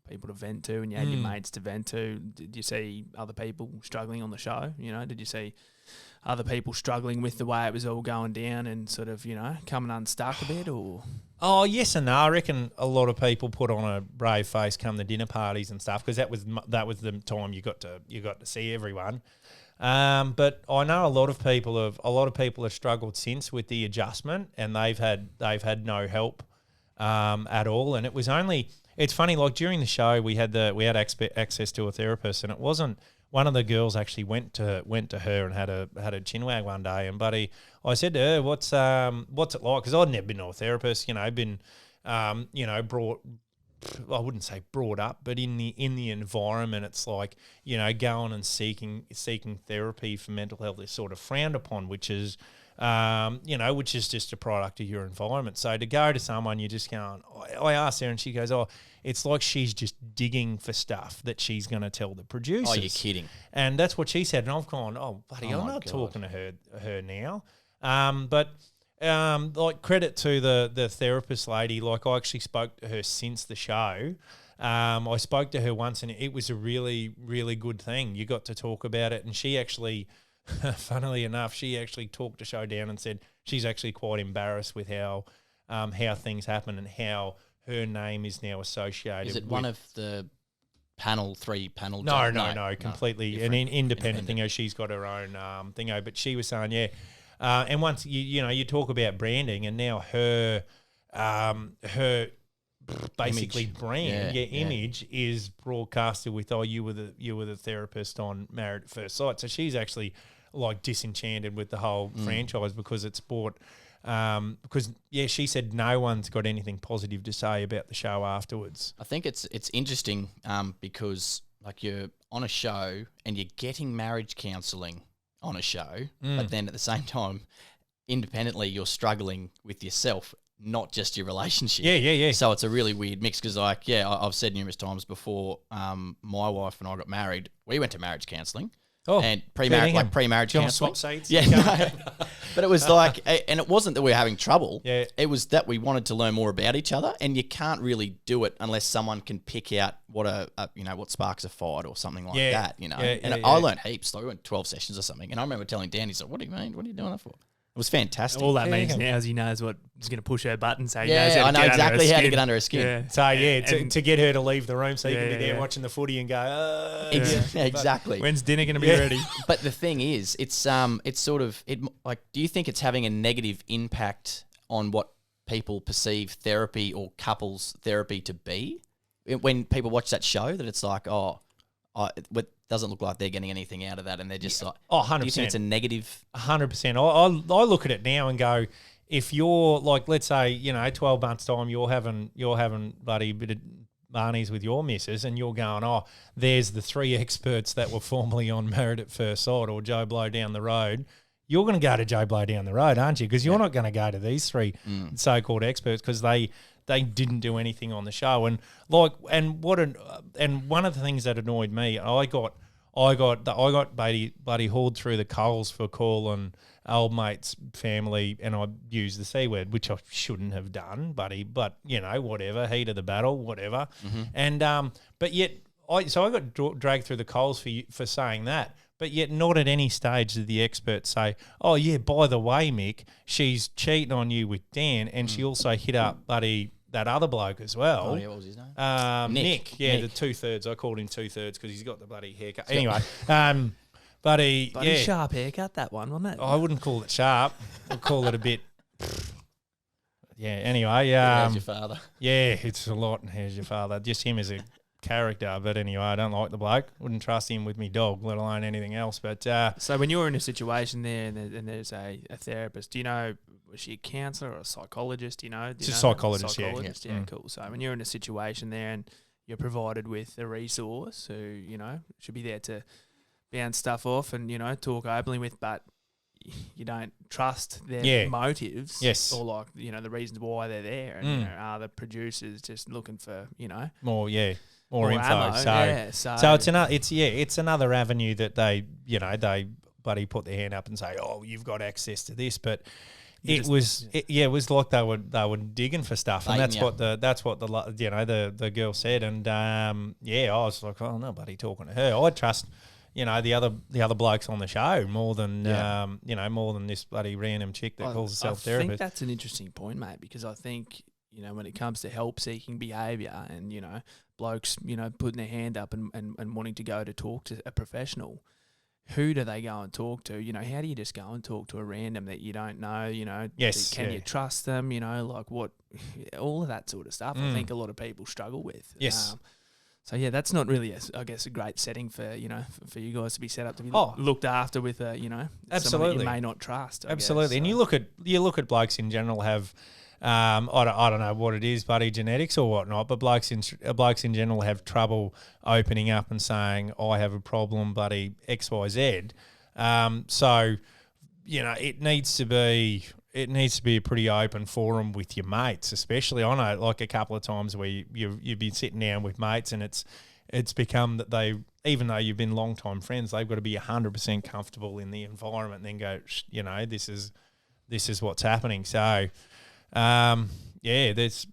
people to vent to, and you had your mates to vent to. Did you see other people struggling on the show? Did you see other people struggling with the way it was all going down and sort of, coming unstuck a bit, or? Oh, yes and no. I reckon a lot of people put on a brave face come the dinner parties and stuff, because that was the time you got to see everyone. But I know a lot of people have struggled since with the adjustment, and they've had no help at all. And it's funny, like during the show we had access to a therapist, and it wasn't. One of the girls actually went to her and had a chinwag one day, and buddy, I said to her, "What's it like?" Because I'd never been to a therapist, been brought. I wouldn't say brought up, but in the environment, it's like, going and seeking therapy for mental health is sort of frowned upon, which is just a product of your environment. So to go to someone, you're just going, I asked her and she goes, "Oh, it's like she's just digging for stuff that she's going to tell the producers." Oh, you're kidding. And that's what she said. And I've gone, "Oh, buddy, I'm not talking to her now." Like, credit to the therapist lady. Like, I actually spoke to her since the show. I spoke to her once, and it was a really, really good thing. You got to talk about it, and she actually, funnily enough, she actually talked the show down and said she's actually quite embarrassed with how things happen and how her name is now associated. Is it with one of the three panel? No, completely an independent thingo. She's got her own thingo, but she was saying, yeah. And once you talk about branding, and now her basically image. Brand, image is broadcasted with, you were the therapist on Married at First Sight. So she's actually like disenchanted with the whole franchise because it's bought. Because she said no one's got anything positive to say about the show afterwards. I think it's interesting because like you're on a show and you're getting marriage counselling on a show, but then at the same time, independently, you're struggling with yourself, not just your relationship. Yeah. So it's a really weird mix because, I've said numerous times before, my wife and I got married, we went to marriage counselling. Oh, and pre-marriage counselling. Swap seats. Yeah, no. But it was like, and it wasn't that we were having trouble. Yeah. It was that we wanted to learn more about each other, and you can't really do it unless someone can pick out what what sparks a fight or something like that. I learned heaps. Like we went 12 sessions or something, and I remember telling Dan, he's like, "What do you mean? What are you doing that for?" It was fantastic. All that means now is he knows what he's going to push her button. So I know exactly how to get under her skin. Yeah. So to get her to leave the room so you can be there watching the footy and go, exactly. When's dinner going to be ready? But the thing is, it's sort of like, do you think it's having a negative impact on what people perceive therapy or couples therapy to be when people watch that show? That it's like, it doesn't look like they're getting anything out of that, and they're just like, 100%. Do you think it's a negative? 100%. I look at it now and go, if you're like, let's say, 12 months time, you're having bloody bit of Barney's with your missus, and you're going, there's the three experts that were formerly on Married at First Sight or Joe Blow down the road. You're going to go to Joe Blow down the road, aren't you? Because you're not going to go to these three so-called experts because they didn't do anything on the show. And one of the things that annoyed me, I got I got bloody hauled through the coals for calling old mate's family, and I used the C word, which I shouldn't have done, buddy. But whatever, heat of the battle, whatever. Mm-hmm. And but yet I got dragged through the coals for saying that. But yet not at any stage did the experts say, oh, yeah, by the way, Mick, she's cheating on you with Dan, and she also hit up bloody that other bloke as well. Oh, yeah, what was his name? Nick. Yeah, Nick. the 2/3. I called him 2/3 because he's got the bloody haircut. Anyway, bloody sharp haircut, that one, wasn't it? I wouldn't call it sharp. I'd call it a bit. Yeah. Anyway, How's your father? yeah, it's a lot. And how's your father? Just him as a character, but anyway, I don't like the bloke. Wouldn't trust him with me dog, let alone anything else. But so when you're in a situation there and there's a therapist, do you know, was she a counsellor or a psychologist? Do you know? It's a psychologist, yeah. Yeah, cool. So when you're in a situation there and you're provided with a resource who, should be there to bounce stuff off and, talk openly with, but you don't trust their motives, yes, or the reasons why they're there, and are the producers just looking for more info. Ammo. So it's another avenue that they bloody put their hand up and say, oh, you've got access to this, but it was like they were digging for stuff, and that's what the girl said, and I was like, oh, nobody talking to her. I trust the other blokes on the show more than more than this bloody random chick that calls herself therapist. I think that's an interesting point, mate, because I think when it comes to help seeking behaviour and blokes putting their hand up and wanting to go to talk to a professional, who do they go and talk to? How do you just go and talk to a random that you don't know? Yes, can you trust them? Like what, all of that sort of stuff. I think a lot of people struggle with. Yes. So yeah, that's not really, a great setting for for you guys to be set up to be looked after with someone that you may not trust. Absolutely, and you look at blokes in general have, I don't know what it is, buddy, genetics or whatnot, but blokes in general have trouble opening up and saying, I have a problem, buddy, X, Y, Z. So it needs to be a pretty open forum with your mates, especially. I know, like, a couple of times where you've been sitting down with mates, and it's become that they, even though you've been long-time friends, they've got to be 100% comfortable in the environment, and then go, this is what's happening. So, there's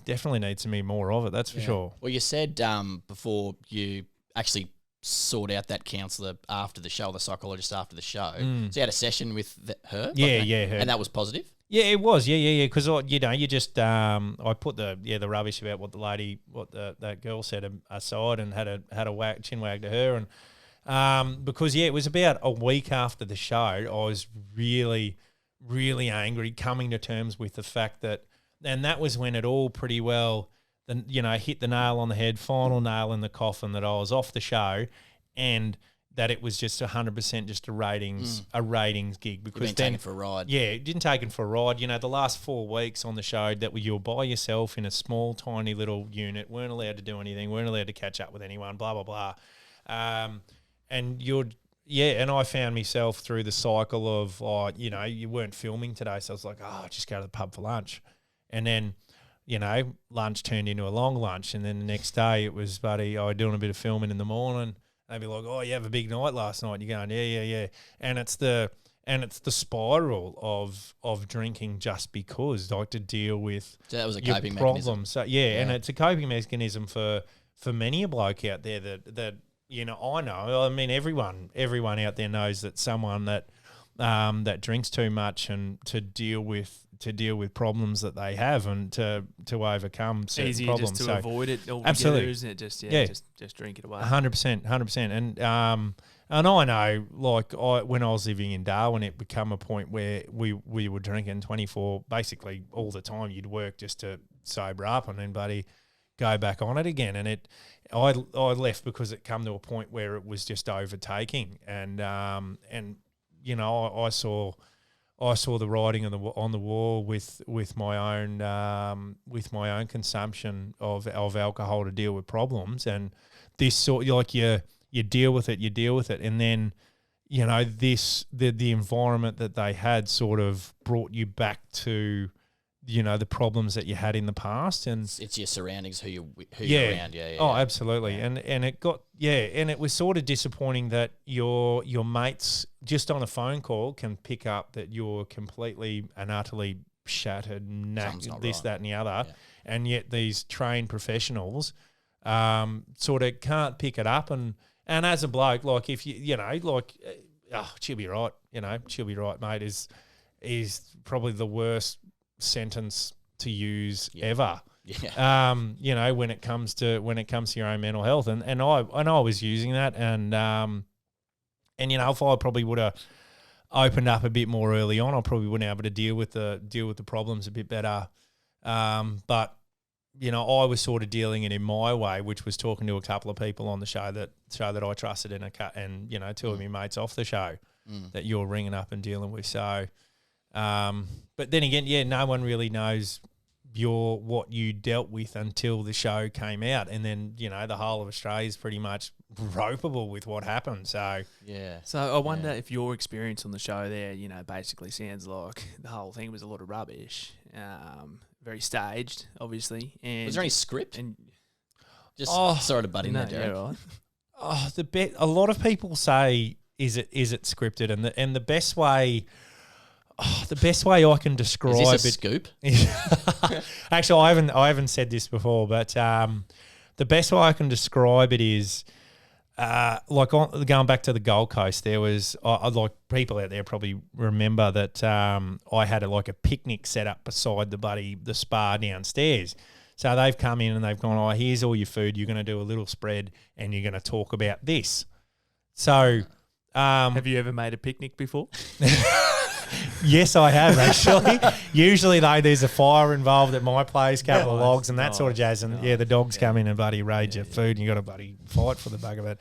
definitely needs to be more of it. That's for sure. Well, you said before you actually sort out that counsellor after the show, the psychologist after the show. So you had a session with her? Her. And that was positive? Yeah, it was. Yeah. Because, you just, I put the rubbish about what that girl said aside and had a chin wag to her. And because, it was about a week after the show, I was really, really angry, coming to terms with the fact that, and that was when it all pretty well, hit the nail on the head, final nail in the coffin, that I was off the show, and that it was just 100% just a ratings gig. Because you've been taken for a ride. Yeah, didn't take it for a ride. The last 4 weeks on the show that you were by yourself in a small, tiny little unit, weren't allowed to do anything, weren't allowed to catch up with anyone, blah, blah, blah. And I found myself through the cycle of, you weren't filming today, so I was like, just go to the pub for lunch. And then, lunch turned into a long lunch, and then the next day it was, buddy, I was doing a bit of filming in the morning. They'd be like, you have a big night last night. And you're going, yeah. And it's the spiral of drinking just because, like, to deal with so that was a your coping problems. mechanism. So and it's a coping mechanism for many a bloke out there that I know. I mean, everyone out there knows that someone that drinks too much, and to deal with problems that they have, and to overcome certain easier problems. just to avoid it altogether, absolutely, isn't it? Just drink it away. 100%. And I know, like, when I was living in Darwin, it became a point where we were drinking 24, basically all the time. You'd work just to sober up, and then, buddy, go back on it again. And I left because it come to a point where it was just overtaking, and I saw the writing on the wall with my own consumption of alcohol to deal with problems, and this sort, like, you deal with it, and then the environment that they had sort of brought you back to the problems that you had in the past. And It's your surroundings, who you're yeah. around. Yeah. Oh, absolutely. And it was sort of disappointing that your mates just on a phone call can pick up that you're completely and utterly shattered, Something's not this, right. that, and the other, Yeah. and yet these trained professionals sort of can't pick it up. And as a bloke, like if she'll be right, she'll be right, mate, is probably the worst sentence to use ever. Yeah. When it comes to your own mental health, and I was using that, and if I probably would have opened up a bit more early on, I probably wouldn't have been able to deal with the problems a bit better. But I was sort of dealing it in my way, which was talking to a couple of people on the show that I trusted, and two of my mates off the show that you're ringing up and dealing with. So, but then again, no one really knows what you dealt with until the show came out, and then the whole of Australia is pretty much ropeable with what happened. So Yeah. So I wonder if your experience on the show there, basically sounds like the whole thing was a lot of rubbish, very staged, obviously. And Was there any script? And Sorry to butt in there, Derek. right. a lot of people say, is it scripted? And the best way. The best way I can describe Is this a it. scoop? Actually, I haven't said this before, but the best way I can describe it is going back to the Gold Coast. There was like people out there probably remember that I had a picnic set up beside the spa downstairs. So they've come in and they've gone, oh, here's all your food. You're going to do a little spread and you're going to talk about this. So Have you ever made a picnic before? yes, I have actually. Usually, though, there's a fire involved at my place, couple of logs and that sort of jazz. And the dogs come in and raid your food, and you got to fight for the bug of it.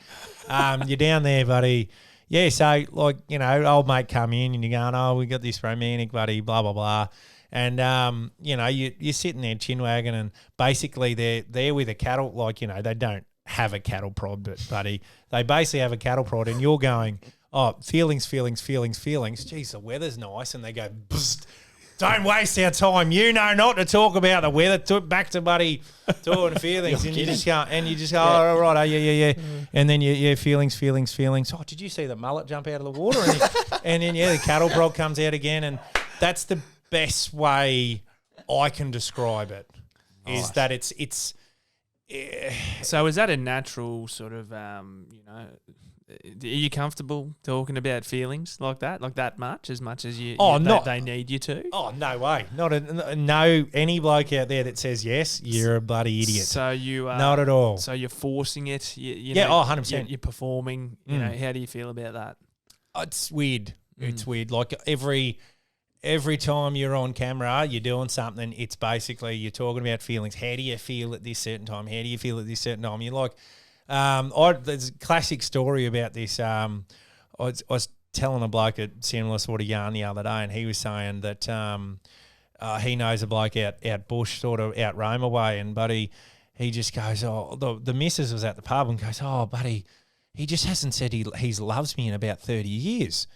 You're down there, buddy. Yeah, so old mate come in and you're going, oh, we got this romantic, buddy, blah blah blah. And you're sitting there chin wagging, and basically they're with a cattle, they don't have a cattle prod, but buddy, they basically have a cattle prod, and you're going, oh, feelings. Geez, the weather's nice. And they go, don't waste our time. Not to talk about the weather. Back to buddy talking feelings. And you just go, oh, right, yeah. And then feelings. Oh, did you see the mullet jump out of the water? And then the cattle prod comes out again. And that's the best way I can describe it. Is that it's. So is that a natural sort of, are you comfortable talking about feelings like that much as they need you to? Oh, no way. No, any bloke out there that says yes, you're a bloody idiot. So you are. Not at all. So you're forcing it. 100%. You're performing. How do you feel about that? It's weird. It's weird. Like every time you're on camera, you're doing something, it's basically you're talking about feelings. How do you feel at this certain time? How do you feel at this certain time? You're like, there's a classic story about this. I was telling a bloke a similar sort of yarn the other day, and he was saying that he knows a bloke out bush, sort of out Roma way, and buddy, he just goes, oh, the missus was at the pub and goes, oh, buddy, he just hasn't said he loves me in about 30 years.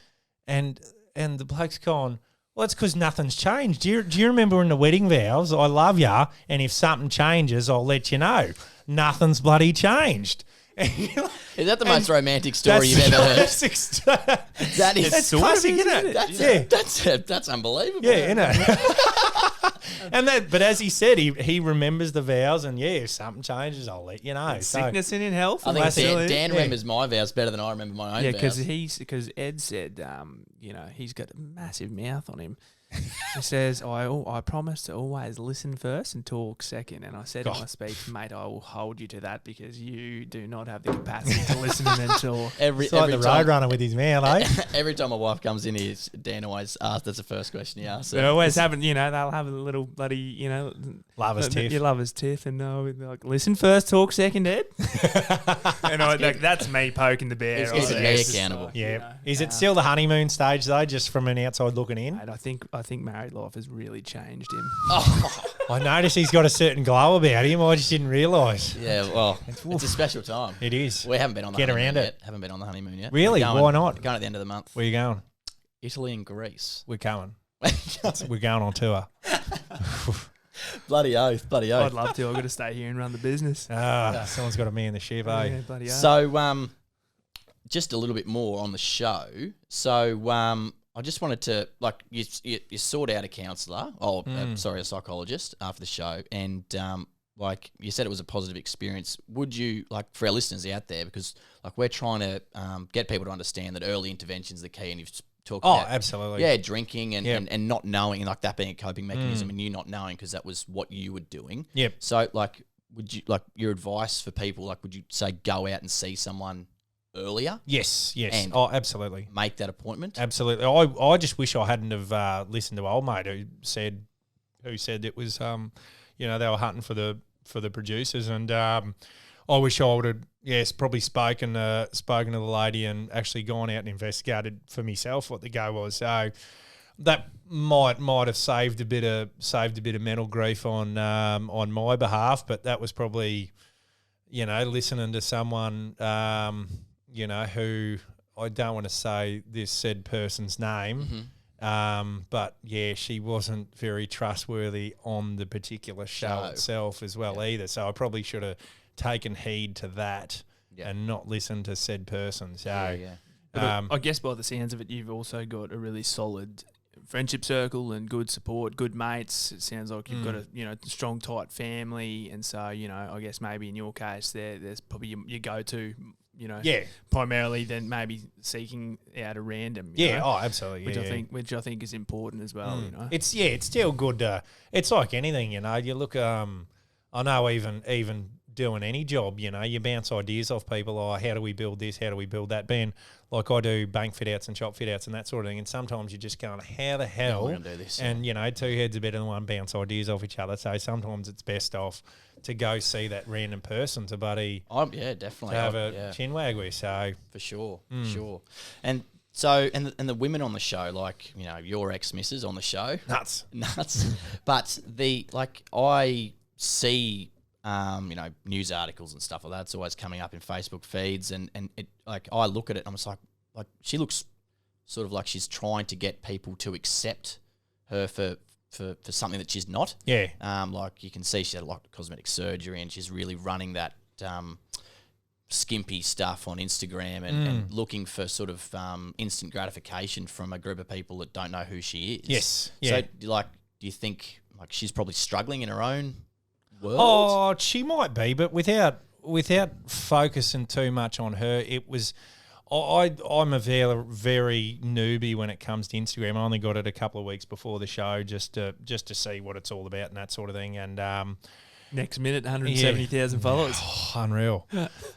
And the bloke's gone, well, it's because nothing's changed. Do you remember in the wedding vows, I love ya, and if something changes, I'll let you know. Nothing's bloody changed. Is that the most romantic story you've ever heard? That is that's classic, isn't it? That's unbelievable. Yeah, but as he said, he remembers the vows, and if something changes, I'll let you know. Sickness and in health. I think Dan remembers my vows better than I remember my own vows. Yeah, because Ed said, he's got a massive mouth on him. He says, I promise to always listen first and talk second. And I said in my speech, mate, I will hold you to that because you do not have the capacity to listen and then talk. It's like the roadrunner with his mouth, eh? Every time my wife comes in here, Dan always asks, that's the first question he asks. They always have, they'll have a little bloody, lover's tiff. Your lover's tiff. And like, listen first, talk second, Ed. And that's me poking the bear. It's me accountable. Yeah. Is it still the honeymoon stage, though, just from an outside looking in? Mate, I think married life has really changed him. I noticed he's got a certain glow about him. I just didn't realise. Yeah, well, it's a special time. It is. We haven't been on the honeymoon honeymoon yet. Haven't been on the honeymoon yet. Really? Why not? We're going at the end of the month. Where are you going? Italy and Greece. We're going. We're going on tour. Bloody oath. I'd love to. I've got to stay here and run the business. Someone's got to me in the ship, eh? Yeah, bloody oath. So, just a little bit more on the show. So, I just wanted to, like, you sought out a counsellor, a psychologist after the show, and like you said, it was a positive experience. Would you, like, for our listeners out there, because like we're trying to get people to understand that early intervention is the key, and you've talked about absolutely, drinking and not knowing, and like that being a coping mechanism, and you not knowing because that was what you were doing. Yep. So, like, would you, like, your advice for people, like, would you say go out and see someone earlier? Yes. And absolutely. make that appointment? Absolutely. I just wish I hadn't have listened to old mate who said it was they were hunting for the producers, and I wish I would have probably spoken to the lady and actually gone out and investigated for myself what the go was. So that might have saved a bit of mental grief on my behalf, but that was probably listening to someone who I don't want to say this said person's name. But yeah, she wasn't very trustworthy on the particular show itself as well either. So I probably should have taken heed to that and not listened to said person. So I guess by the sounds of it, you've also got a really solid friendship circle and good support, good mates. It sounds like you've got a strong, tight family, and so I guess maybe in your case, there's probably your go-to. Primarily than maybe seeking out a random. Absolutely. Which I think is important as well. It's still good. It's like anything, you look. I know even doing any job, you bounce ideas off people. Oh, how do we build this? How do we build that? Ben, like I do bank fit outs and shop fit outs and that sort of thing. And sometimes you're just going, how the hell? We're gonna do this. And two heads are better than one. Bounce ideas off each other. So sometimes it's best off to go see that random person to definitely to have a chin wag with. So for sure. And so and the women on the show, like your ex missus on the show, nuts. But I see news articles and stuff like that. It's always coming up in Facebook feeds, and it, like, I look at it and I'm just like she looks sort of like she's trying to get people to accept her for something that she's not. Yeah. Like you can see she had a lot of cosmetic surgery, and she's really running that skimpy stuff on Instagram and looking for sort of instant gratification from a group of people that don't know who she is. Yes. Yeah. So do you think like she's probably struggling in her own world? Oh, she might be, but without focusing too much on her, it was. I'm a very newbie when it comes to Instagram. I only got it a couple of weeks before the show just to see what it's all about and that sort of thing. And next minute, 170,000 followers. Oh, unreal.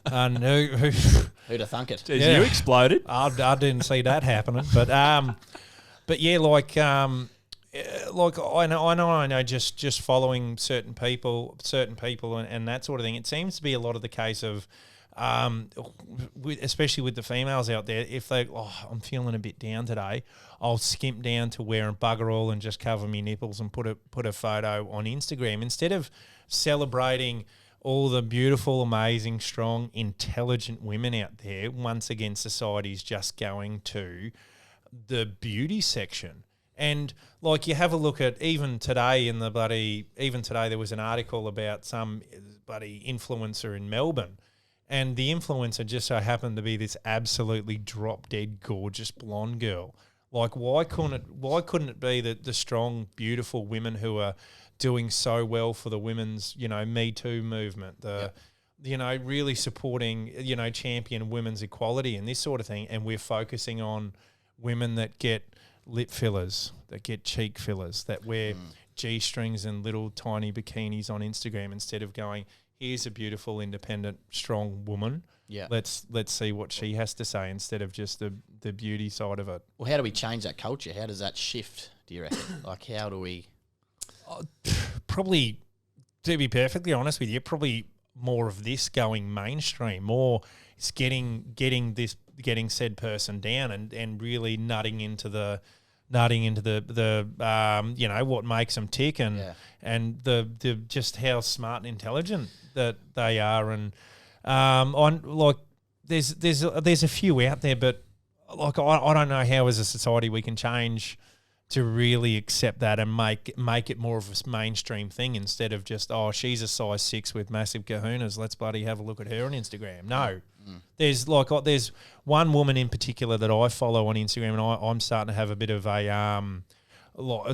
And who'd have thunk it? Jeez, you exploded. I didn't see that happening, but yeah, I know. Just following certain people, and that sort of thing. It seems to be a lot of the case of. Especially with the females out there, if I'm feeling a bit down today, I'll skimp down to wearing bugger all and just cover my nipples and put a photo on Instagram instead of celebrating all the beautiful, amazing, strong, intelligent women out there. Once again, society's just going to the beauty section. And like you have a look at even today there was an article about some bloody influencer in Melbourne. And the influencer just so happened to be this absolutely drop-dead gorgeous blonde girl. Like, why couldn't it be the strong, beautiful women who are doing so well for the women's, Me Too movement, really supporting, champion women's equality and this sort of thing. And we're focusing on women that get lip fillers, that get cheek fillers, that wear G-strings and little tiny bikinis on Instagram instead of going, here's a beautiful, independent, strong woman. Yeah. Let's see what she has to say instead of just the beauty side of it. Well, how do we change that culture? How does that shift, do you reckon? Like, how do we... Probably, to be perfectly honest with you, probably more of this going mainstream, more it's getting said person down and really nutting into the what makes them tick and the just how smart and intelligent that they are, and there's a few out there, but like I don't know how as a society we can change to really accept that and make it more of a mainstream thing instead of just, oh, she's a size 6 with massive kahunas, let's bloody have a look at her on Instagram. No. There's one woman in particular that I follow on Instagram, and I'm starting to have a bit of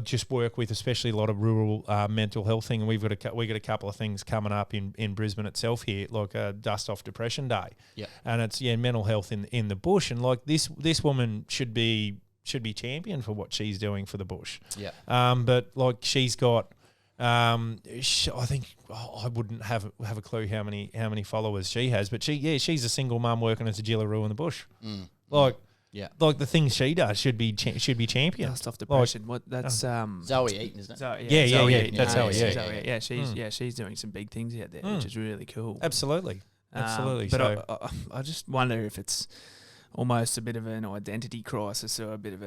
just work with, especially a lot of rural mental health thing. And we've got a couple of things coming up in Brisbane itself here, like a Dust Off Depression Day. Yeah. And it's mental health in the bush, and like this woman should be championed for what she's doing for the bush. Yeah. But like she's got, I think I wouldn't have a clue how many followers she has, but she's a single mum working as a jillaroo in the bush. Like the things she does should be championed. Dust Off Depression. That's Zoe Eaton, isn't it? Zoe, Zoe Eaton. Eaton. That's Zoe. Yeah, she's doing some big things out there, which is really cool. Absolutely. But So I just wonder if it's almost a bit of an identity crisis or a bit of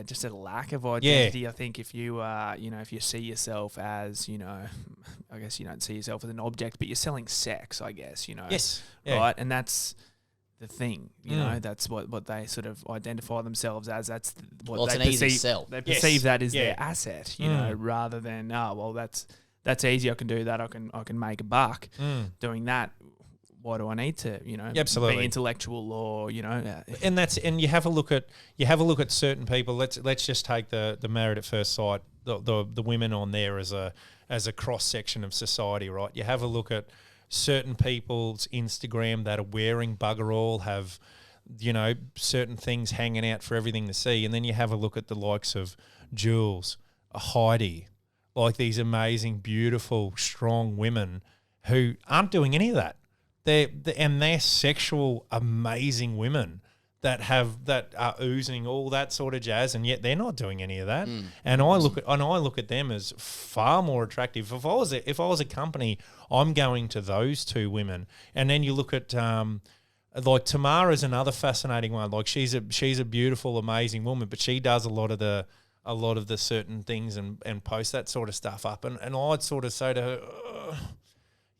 just a lack of identity. I think if you if you see yourself as, I guess you don't see yourself as an object, but you're selling sex, I guess, yes, right? And that's the thing, that's what they sort of identify themselves as. That's what it's they an easy perceive. sell. They perceive that as their asset, rather than that's easy. I can do that. I can make a buck doing that. Why do I need to, Absolutely. be intellectual or, And you have a look at certain people. Let's just take the Married at First Sight, the women on there as a cross section of society, right? You have a look at certain people's Instagram that are wearing bugger all, have certain things hanging out for everything to see, and then you have a look at the likes of Jules, Heidi, like these amazing, beautiful, strong women who aren't doing any of that. They're sexual, amazing women that are oozing all that sort of jazz, and yet they're not doing any of that. And I look at them as far more attractive. If I was a company, I'm going to those two women. And then you look at like Tamara's another fascinating one. Like she's a beautiful, amazing woman, but she does a lot of the certain things and post that sort of stuff up. And I'd sort of say to her,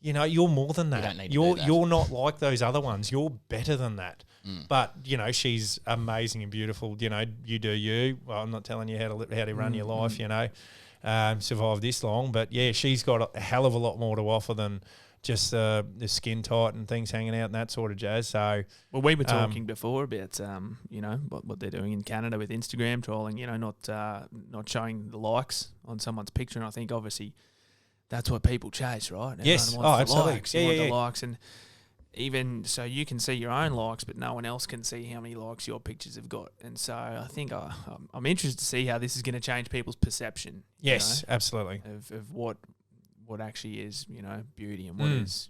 you're more than that. You don't need to do that. You're not like those other ones. You're better than that. But she's amazing and beautiful. You do you. Well, I'm not telling you how to run your life. Survive this long. But yeah, she's got a hell of a lot more to offer than just the skin tight and things hanging out and that sort of jazz. So, well, we were talking before about what they're doing in Canada with Instagram trolling. Not showing the likes on someone's picture, and I think obviously that's what people chase, right? Yes. Everyone wants the absolutely. likes. You want the likes, and even so, you can see your own likes, but no one else can see how many likes your pictures have got. And so, I think I'm interested to see how this is going to change people's perception. Yes, absolutely. Of what actually is beauty and what is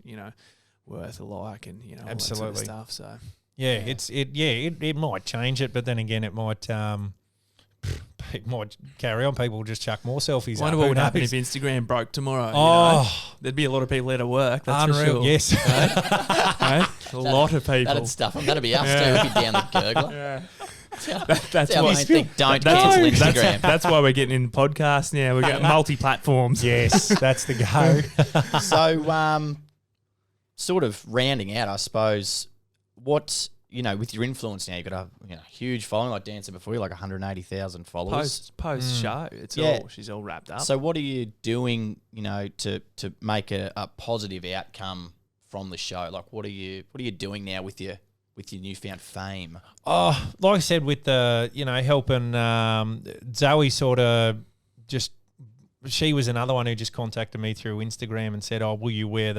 worth a like and all that sort of stuff. So it might change it, but then again, it might. It might carry on. People will just chuck more selfies. I wonder what would happen if Instagram broke tomorrow. There'd be a lot of people out of work. That's unreal. For sure. Yes, a lot of people. That'd stuff them. That'd be us too. We'd be down the gurgler. Yeah. That's why I think don't cancel Instagram. That's why we're getting in podcasts now. We're getting multi-platforms. Yes, that's the go. So, sort of rounding out, I suppose, what. With your influence now, you've got a huge following, like Dan said before, you're like 180,000 followers. Post show, she's all wrapped up. So what are you doing, to make a positive outcome from the show? Like what are you doing now with your newfound fame? Oh, like I said, with the helping Zoe, sort of just. She was another one who just contacted me through Instagram and said, "Oh, will you wear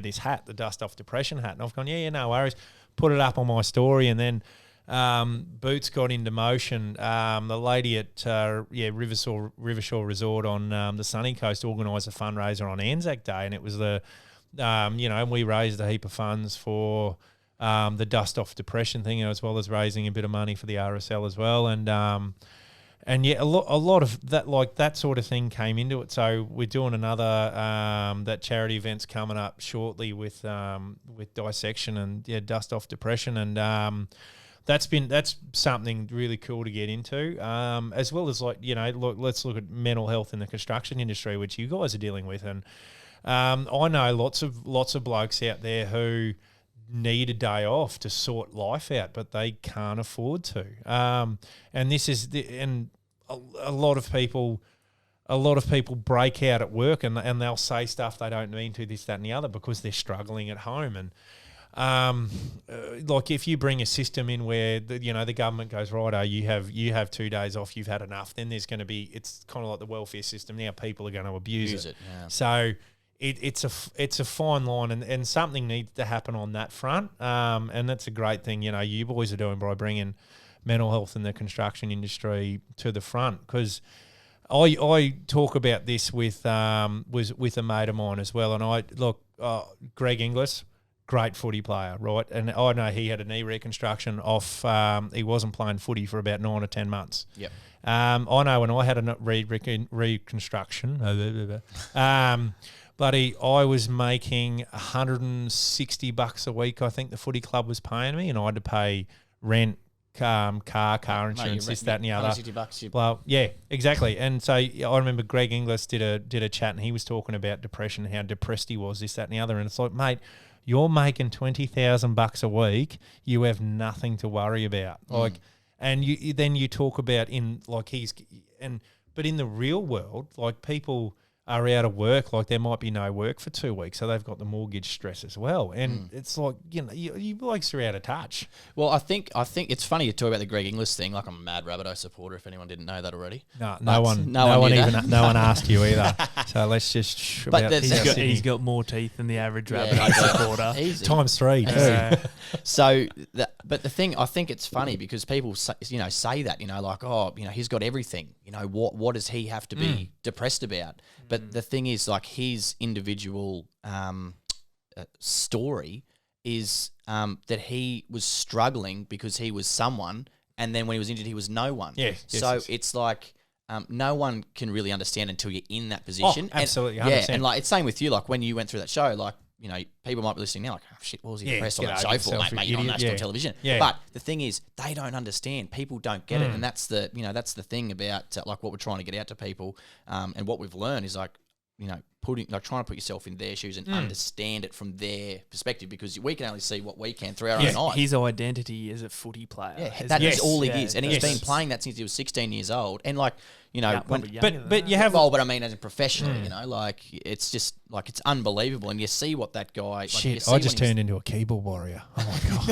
this hat, the Dust Off Depression hat?" And I've gone, "Yeah, no worries." Put it up on my story, and then Boots got into motion. The lady at Rivershore Resort on the Sunny Coast organised a fundraiser on Anzac Day, and it was we raised a heap of funds for the Dust Off Depression thing, as well as raising a bit of money for the RSL as well, and a lot of that, like that sort of thing, came into it. So we're doing another that charity event's coming up shortly with Dissection and Dust Off Depression, and that's something really cool to get into. As well as let's look at mental health in the construction industry, which you guys are dealing with, and I know lots of blokes out there who need a day off to sort life out, but they can't afford to. And a lot of people break out at work and they'll say stuff they don't mean to, this, that, and the other, because they're struggling at home. And like if you bring a system in where the government goes, righto, you have 2 days off, you've had enough, then there's going to be, it's kind of like the welfare system now. People are going to abuse it. Yeah. So it's a fine line, and something needs to happen on that front. And that's a great thing, you boys are doing by bringing mental health in the construction industry to the front, because I talk about this with a mate of mine as well, and Greg Inglis, great footy player, right? And I know he had a knee reconstruction off. He wasn't playing footy for about 9 or 10 months. Yep. I know when I had a reconstruction, buddy, I was making $160 a week. I think the footy club was paying me, and I had to pay rent, car insurance, this, that, and the other. $160. Well, yeah, exactly. And so I remember Greg Inglis did a chat, and he was talking about depression, how depressed he was, this, that, and the other. And it's like, mate, you're making $20,000 a week. You have nothing to worry about. Like, and you talk about but in the real world, like, people are out of work, like there might be no work for 2 weeks, so they've got the mortgage stress as well. And it's like, you blokes are out of touch. Well, I think it's funny you talk about the Greg Inglis thing. Like, I'm a mad Rabbitoh supporter, if anyone didn't know that already. No one asked you either. So let's just. He's got more teeth than the average Rabbitoh supporter. Easy. Times 3 too. So, but the thing, I think it's funny because people say that, like, oh, he's got everything. What does he have to be depressed about? But the thing is, like, his individual story is that he was struggling because he was someone, and then when he was injured, he was no one. Yeah. Yes. It's like no one can really understand until you're in that position. Oh, absolutely, 100%. Yeah, and like it's same with you. Like when you went through that show, like, people might be listening now, like, oh shit, what was he depressed on that show for, mate? You're on national television. Yeah. But the thing is, they don't understand. People don't get it, and that's the thing about like what we're trying to get out to people, and what we've learned is like, trying to put yourself in their shoes and understand it from their perspective, because we can only see what we can through our own eyes. His identity is a footy player. Yeah, that is all he is, and he's been playing that since he was 16 years old, and like. But you have. Well, but I mean, as a professional, like it's just like it's unbelievable, and you see what that guy. Shit, I just turned into a keyboard warrior. Oh my god!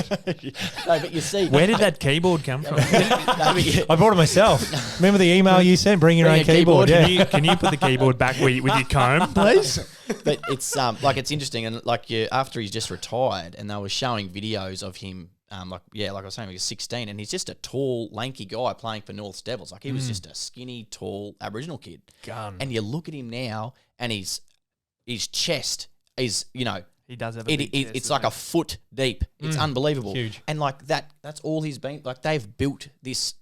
No, but you see, where did that keyboard come from? I bought it myself. Remember the email you sent? Bring your own keyboard. Yeah. Can you put the keyboard back with your comb, please? But it's like it's interesting, and like after he's just retired, and they were showing videos of him. Like I was saying, he was 16, and he's just a tall, lanky guy playing for North's Devils. Like he was just a skinny, tall Aboriginal kid. Gun. And you look at him now, and his chest is, he does have a big chest, it's like a foot deep. It's unbelievable. Huge. And like that's all he's been. Like they've built this,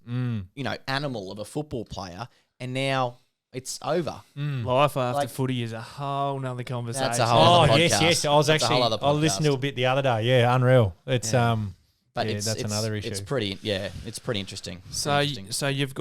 animal of a football player, and now it's over. Life after footy is a whole nother conversation. That's a whole other podcast. Yes. I listened to a bit the other day. Yeah, unreal. It's But that's another issue. It's pretty interesting. So you've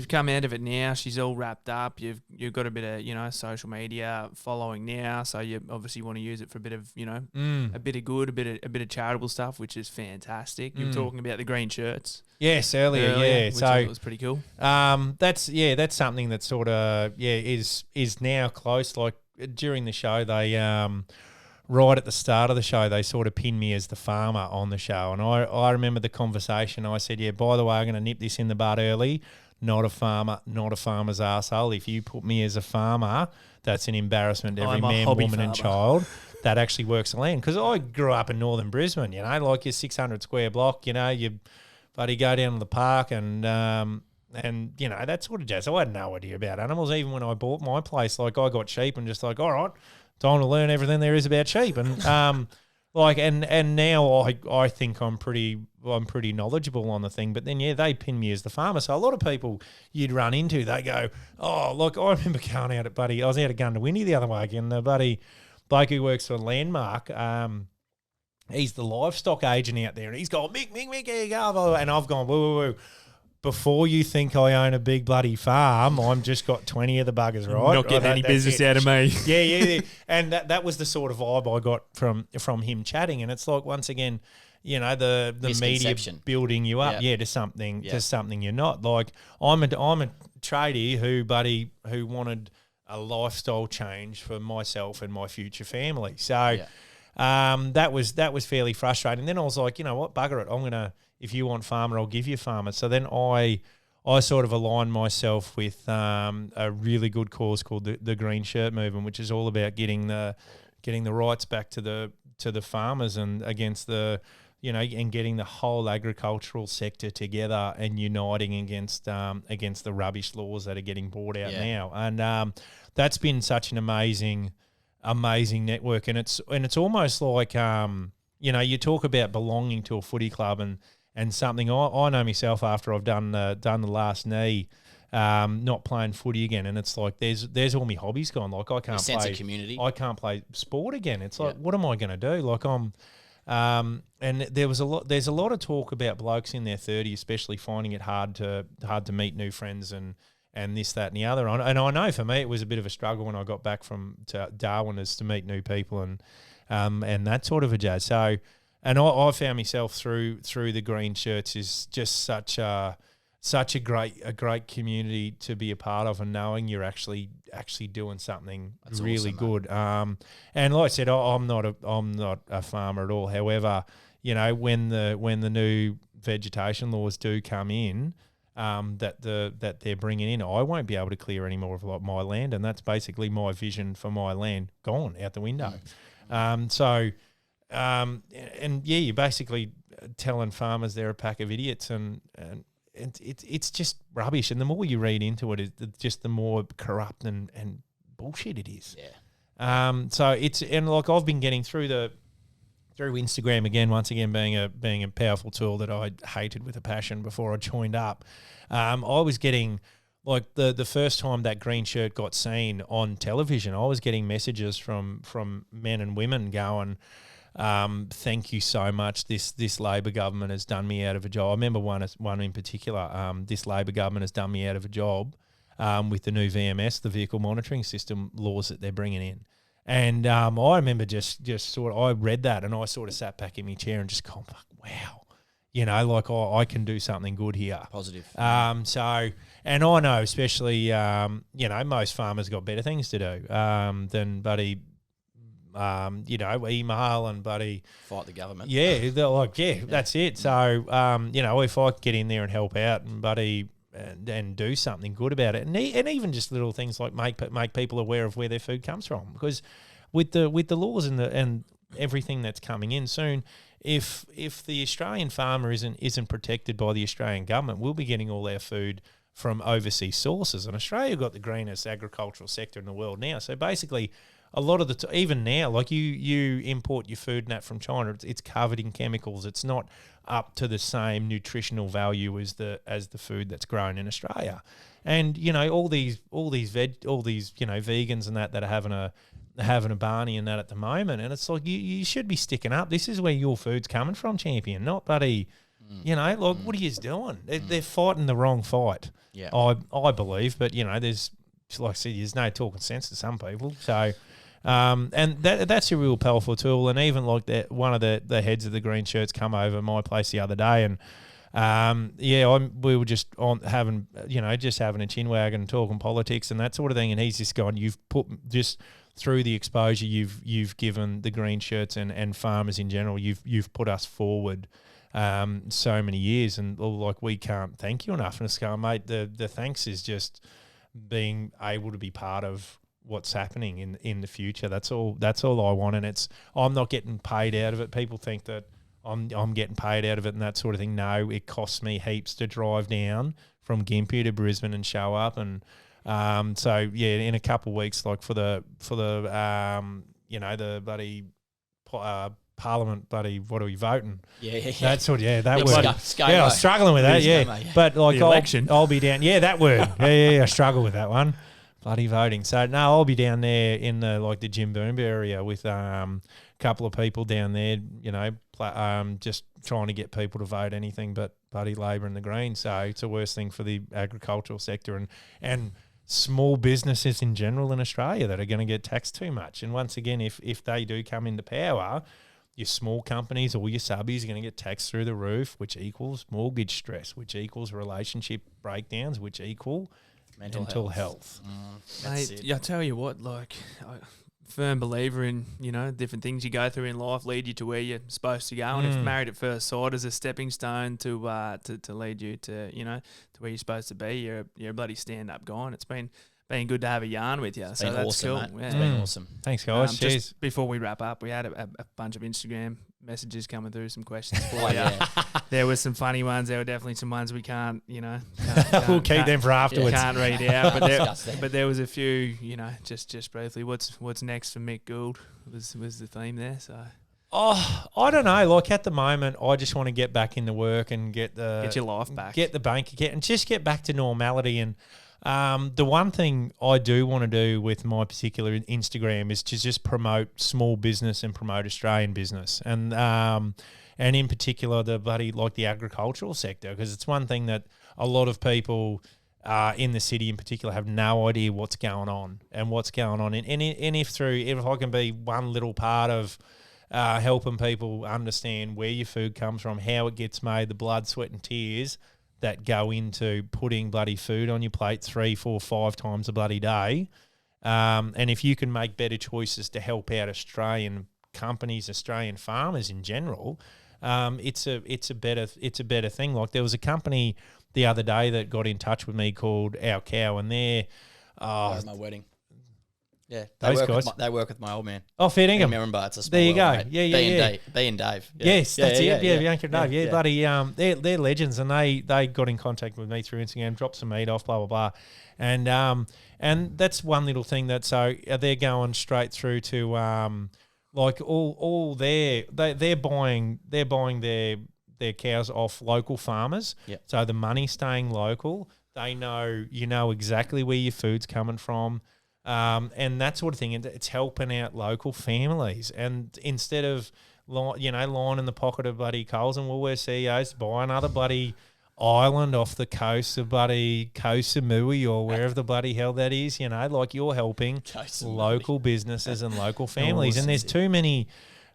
come out of it now. She's all wrapped up. You've got a bit of social media following now. So you obviously want to use it for a bit of a bit of good, a bit of charitable stuff, which is fantastic. You're talking about the green shirts. Yes, earlier. Which So I thought was pretty cool. That's something that sort of is now close. Like during the show, they right at the start of the show, they sort of pinned me as the farmer on the show. And I remember the conversation. I said, by the way, I'm going to nip this in the bud early. Not a farmer, not a farmer's arsehole. If you put me as a farmer, that's an embarrassment to every man, woman and child that actually works the land. Because I grew up in northern Brisbane, like your 600 square block, you buddy go down to the park and that sort of jazz. I had no idea about animals. Even when I bought my place, like I got sheep and just like, all right, time to learn everything there is about sheep, and and now I think I'm pretty knowledgeable on the thing. But then they pin me as the farmer. So a lot of people you'd run into, they go, oh look, I remember going out at I was out at Gundawindi the other weekend. The buddy bloke who works for Landmark, he's the livestock agent out there, and he's gone, Mick, here you go, and I've gone, woo. Before you think I own a big bloody farm, I'm just got 20 of the buggers, right? Not getting any business out of me. Yeah. And that was the sort of vibe I got from him chatting. And it's like, once again, you know, the media Misconception. building you up, to something you're not. Like I'm a tradie who wanted a lifestyle change for myself and my future family. So that was fairly frustrating. Then I was like, you know what, bugger it. If you want farmer, I'll give you farmer. So then I sort of aligned myself with a really good cause called the Green Shirt Movement, which is all about getting the rights back to the farmers and against and getting the whole agricultural sector together and uniting against the rubbish laws that are getting brought out now. And that's been such an amazing network. And it's almost like you talk about belonging to a footy club and something. I know myself after I've done the last knee, not playing footy again, and it's like there's all my hobbies gone. Like I can't sense of community. I can't play sport again. It's like what am I going to do? Like and there's a lot of talk about blokes in their 30s, especially finding it hard to meet new friends and this, that, and the other. And I know for me it was a bit of a struggle when I got back to Darwin as to meet new people and that sort of a jazz. So. And I found myself through the green shirts is just such a great community to be a part of, and knowing you're actually doing something That's really awesome, good. And like I said, I'm not a farmer at all. However, you know, when the new vegetation laws do come in, that they're bringing in, I won't be able to clear any more of my land, and that's basically my vision for my land gone out the window. You're basically telling farmers they're a pack of idiots, and it's just rubbish. And the more you read into it, just the more corrupt and bullshit it is. Yeah. So I've been getting through Instagram again, once again being a powerful tool that I hated with a passion before I joined up. I was getting. Like the first time that green shirt got seen on television, I was getting messages from men and women going, thank you so much. This Labor government has done me out of a job. I remember one in particular. This Labor government has done me out of a job with the new VMS, the vehicle monitoring system laws that they're bringing in. And I remember just sort of, I read that and I sort of sat back in my chair and just gone, wow. You know, like I can do something good here. Positive. And I know especially, most farmers got better things to do than bloody, email and bloody fight the government. Yeah, they're like, that's it. So, if I get in there and help out and bloody and do something good about it, and even just little things like make people aware of where their food comes from, because with the laws and everything that's coming in soon. If the Australian farmer isn't protected by the Australian government, we'll be getting all our food from overseas sources. And Australia got the greenest agricultural sector in the world now. So basically, a lot of even now, like you import your food and that from China, it's covered in chemicals. It's not up to the same nutritional value as the food that's grown in Australia. And all these vegans and that are having a barney and that at the moment, and it's like you should be sticking up. This is where your food's coming from, champion, not bloody, what are you doing? They're fighting the wrong fight. Yeah, I believe, but there's, like I said, there's no talking sense to some people. So, and that's a real powerful tool. And even like that, one of the heads of the green shirts come over my place the other day, and we were just having a chin wag and talking politics and that sort of thing. And he's just gone, you've put just through the exposure you've given the green shirts and farmers in general, you've put us forward so many years, and like we can't thank you enough. And it's going, mate, the thanks is just being able to be part of what's happening in the future. That's all I want, and I'm not getting paid out of it. People think that I'm getting paid out of it and that sort of thing. No, it costs me heaps to drive down from Gympie to Brisbane and show up, and in a couple of weeks, like for the bloody Parliament, bloody what are we voting? Yeah. That's what. Yeah, that word. I was struggling with that. Yeah, but like I'll be down. Yeah, that word. Yeah. I struggle with that one. Bloody voting. So no, I'll be down there in the Jimboomba area with a couple of people down there. Just trying to get people to vote anything but bloody Labor and the Greens. So it's the worst thing for the agricultural sector and small businesses in general in Australia that are going to get taxed too much. And once again, if they do come into power, your small companies or your subbies are going to get taxed through the roof, which equals mortgage stress, which equals relationship breakdowns, which equal mental health. That's Mate, it. I tell you what, like, firm believer in, different things you go through in life lead you to where you're supposed to go. And if Married at First Sight is a stepping stone to lead you to, to where you're supposed to be, you're a bloody stand-up guy. And it's been good to have a yarn with you. So Been that's awesome, cool. mate. Yeah. It's been awesome. Thanks, guys. Cheers. Just before we wrap up, we had a bunch of Instagram messages coming through, some questions for Oh, you. yeah. There were some funny ones. There were definitely some ones we can't, We'll keep them for afterwards. Can't read out, Discuss them. but there was a few, just briefly. What's next for Mick Gould was the theme there. So Oh, I don't know. Like at the moment, I just want to get back into work and get your life back, get the bank account, and just get back to normality. And the one thing I do want to do with my particular Instagram is to just promote small business and promote Australian business, and in particular the agricultural sector, because it's one thing that a lot of people in the city in particular have no idea what's going on. And if I can be one little part of helping people understand where your food comes from, how it gets made, the blood, sweat and tears that go into putting bloody food on your plate 3, 4, 5 times a bloody day. And if you can make better choices to help out Australian companies, Australian farmers in general, it's a better thing. Like there was a company the other day that got in touch with me called Our Cow, and they're At my wedding. Yeah, Those guys. They work with my old man. Oh, fair dinkum. Remember, it's a small There you world, go. mate. Yeah. B and Dave. Yeah. Yes, that's it. Yeah, Bianca and Dave. Yeah. Bloody, they're legends, and they got in contact with me through Instagram, dropped some meat off, blah blah blah, and that's one little thing that they're going straight through to like all they're buying their cows off local farmers. Yep. So the money's staying local. They know exactly where your food's coming from. And that sort of thing. And it's helping out local families. And instead of, lining the pocket of bloody Coles and Woolworths CEOs to buy another bloody island off the coast of bloody Koh Samui or wherever the bloody hell that is, like you're helping local businesses and local families. And there's too many,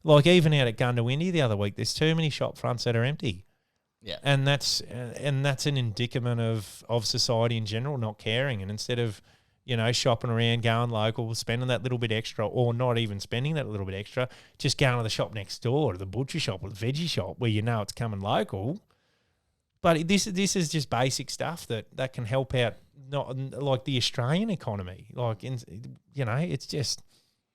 like even out at Gundawindi the other week, there's too many shop fronts that are empty. Yeah. And that's an indicament of society in general not caring. And instead of shopping around, going local, spending that little bit extra, or not even spending that little bit extra, just going to the shop next door, to the butcher shop or the veggie shop, where it's coming local. But this is just basic stuff that can help out, not like the Australian economy. Like it's just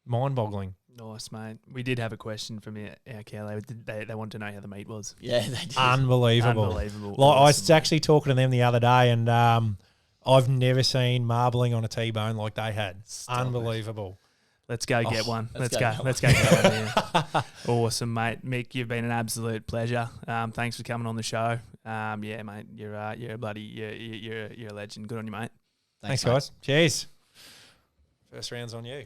mind-boggling. nice, mate. We did have a question from our cow. They wanted to know how the meat was. Yeah, they did. Unbelievable. Like, I was actually talking to them the other day, and I've never seen marbling on a T-bone like they had. Unbelievable. Let's go get one. let's Let's go go. Let's go get one. Yeah. Awesome, mate. Mick, you've been an absolute pleasure. Thanks for coming on the show. Yeah, mate. You're a bloody you're a legend. Good on you, mate. Thanks guys. Cheers. First round's on you.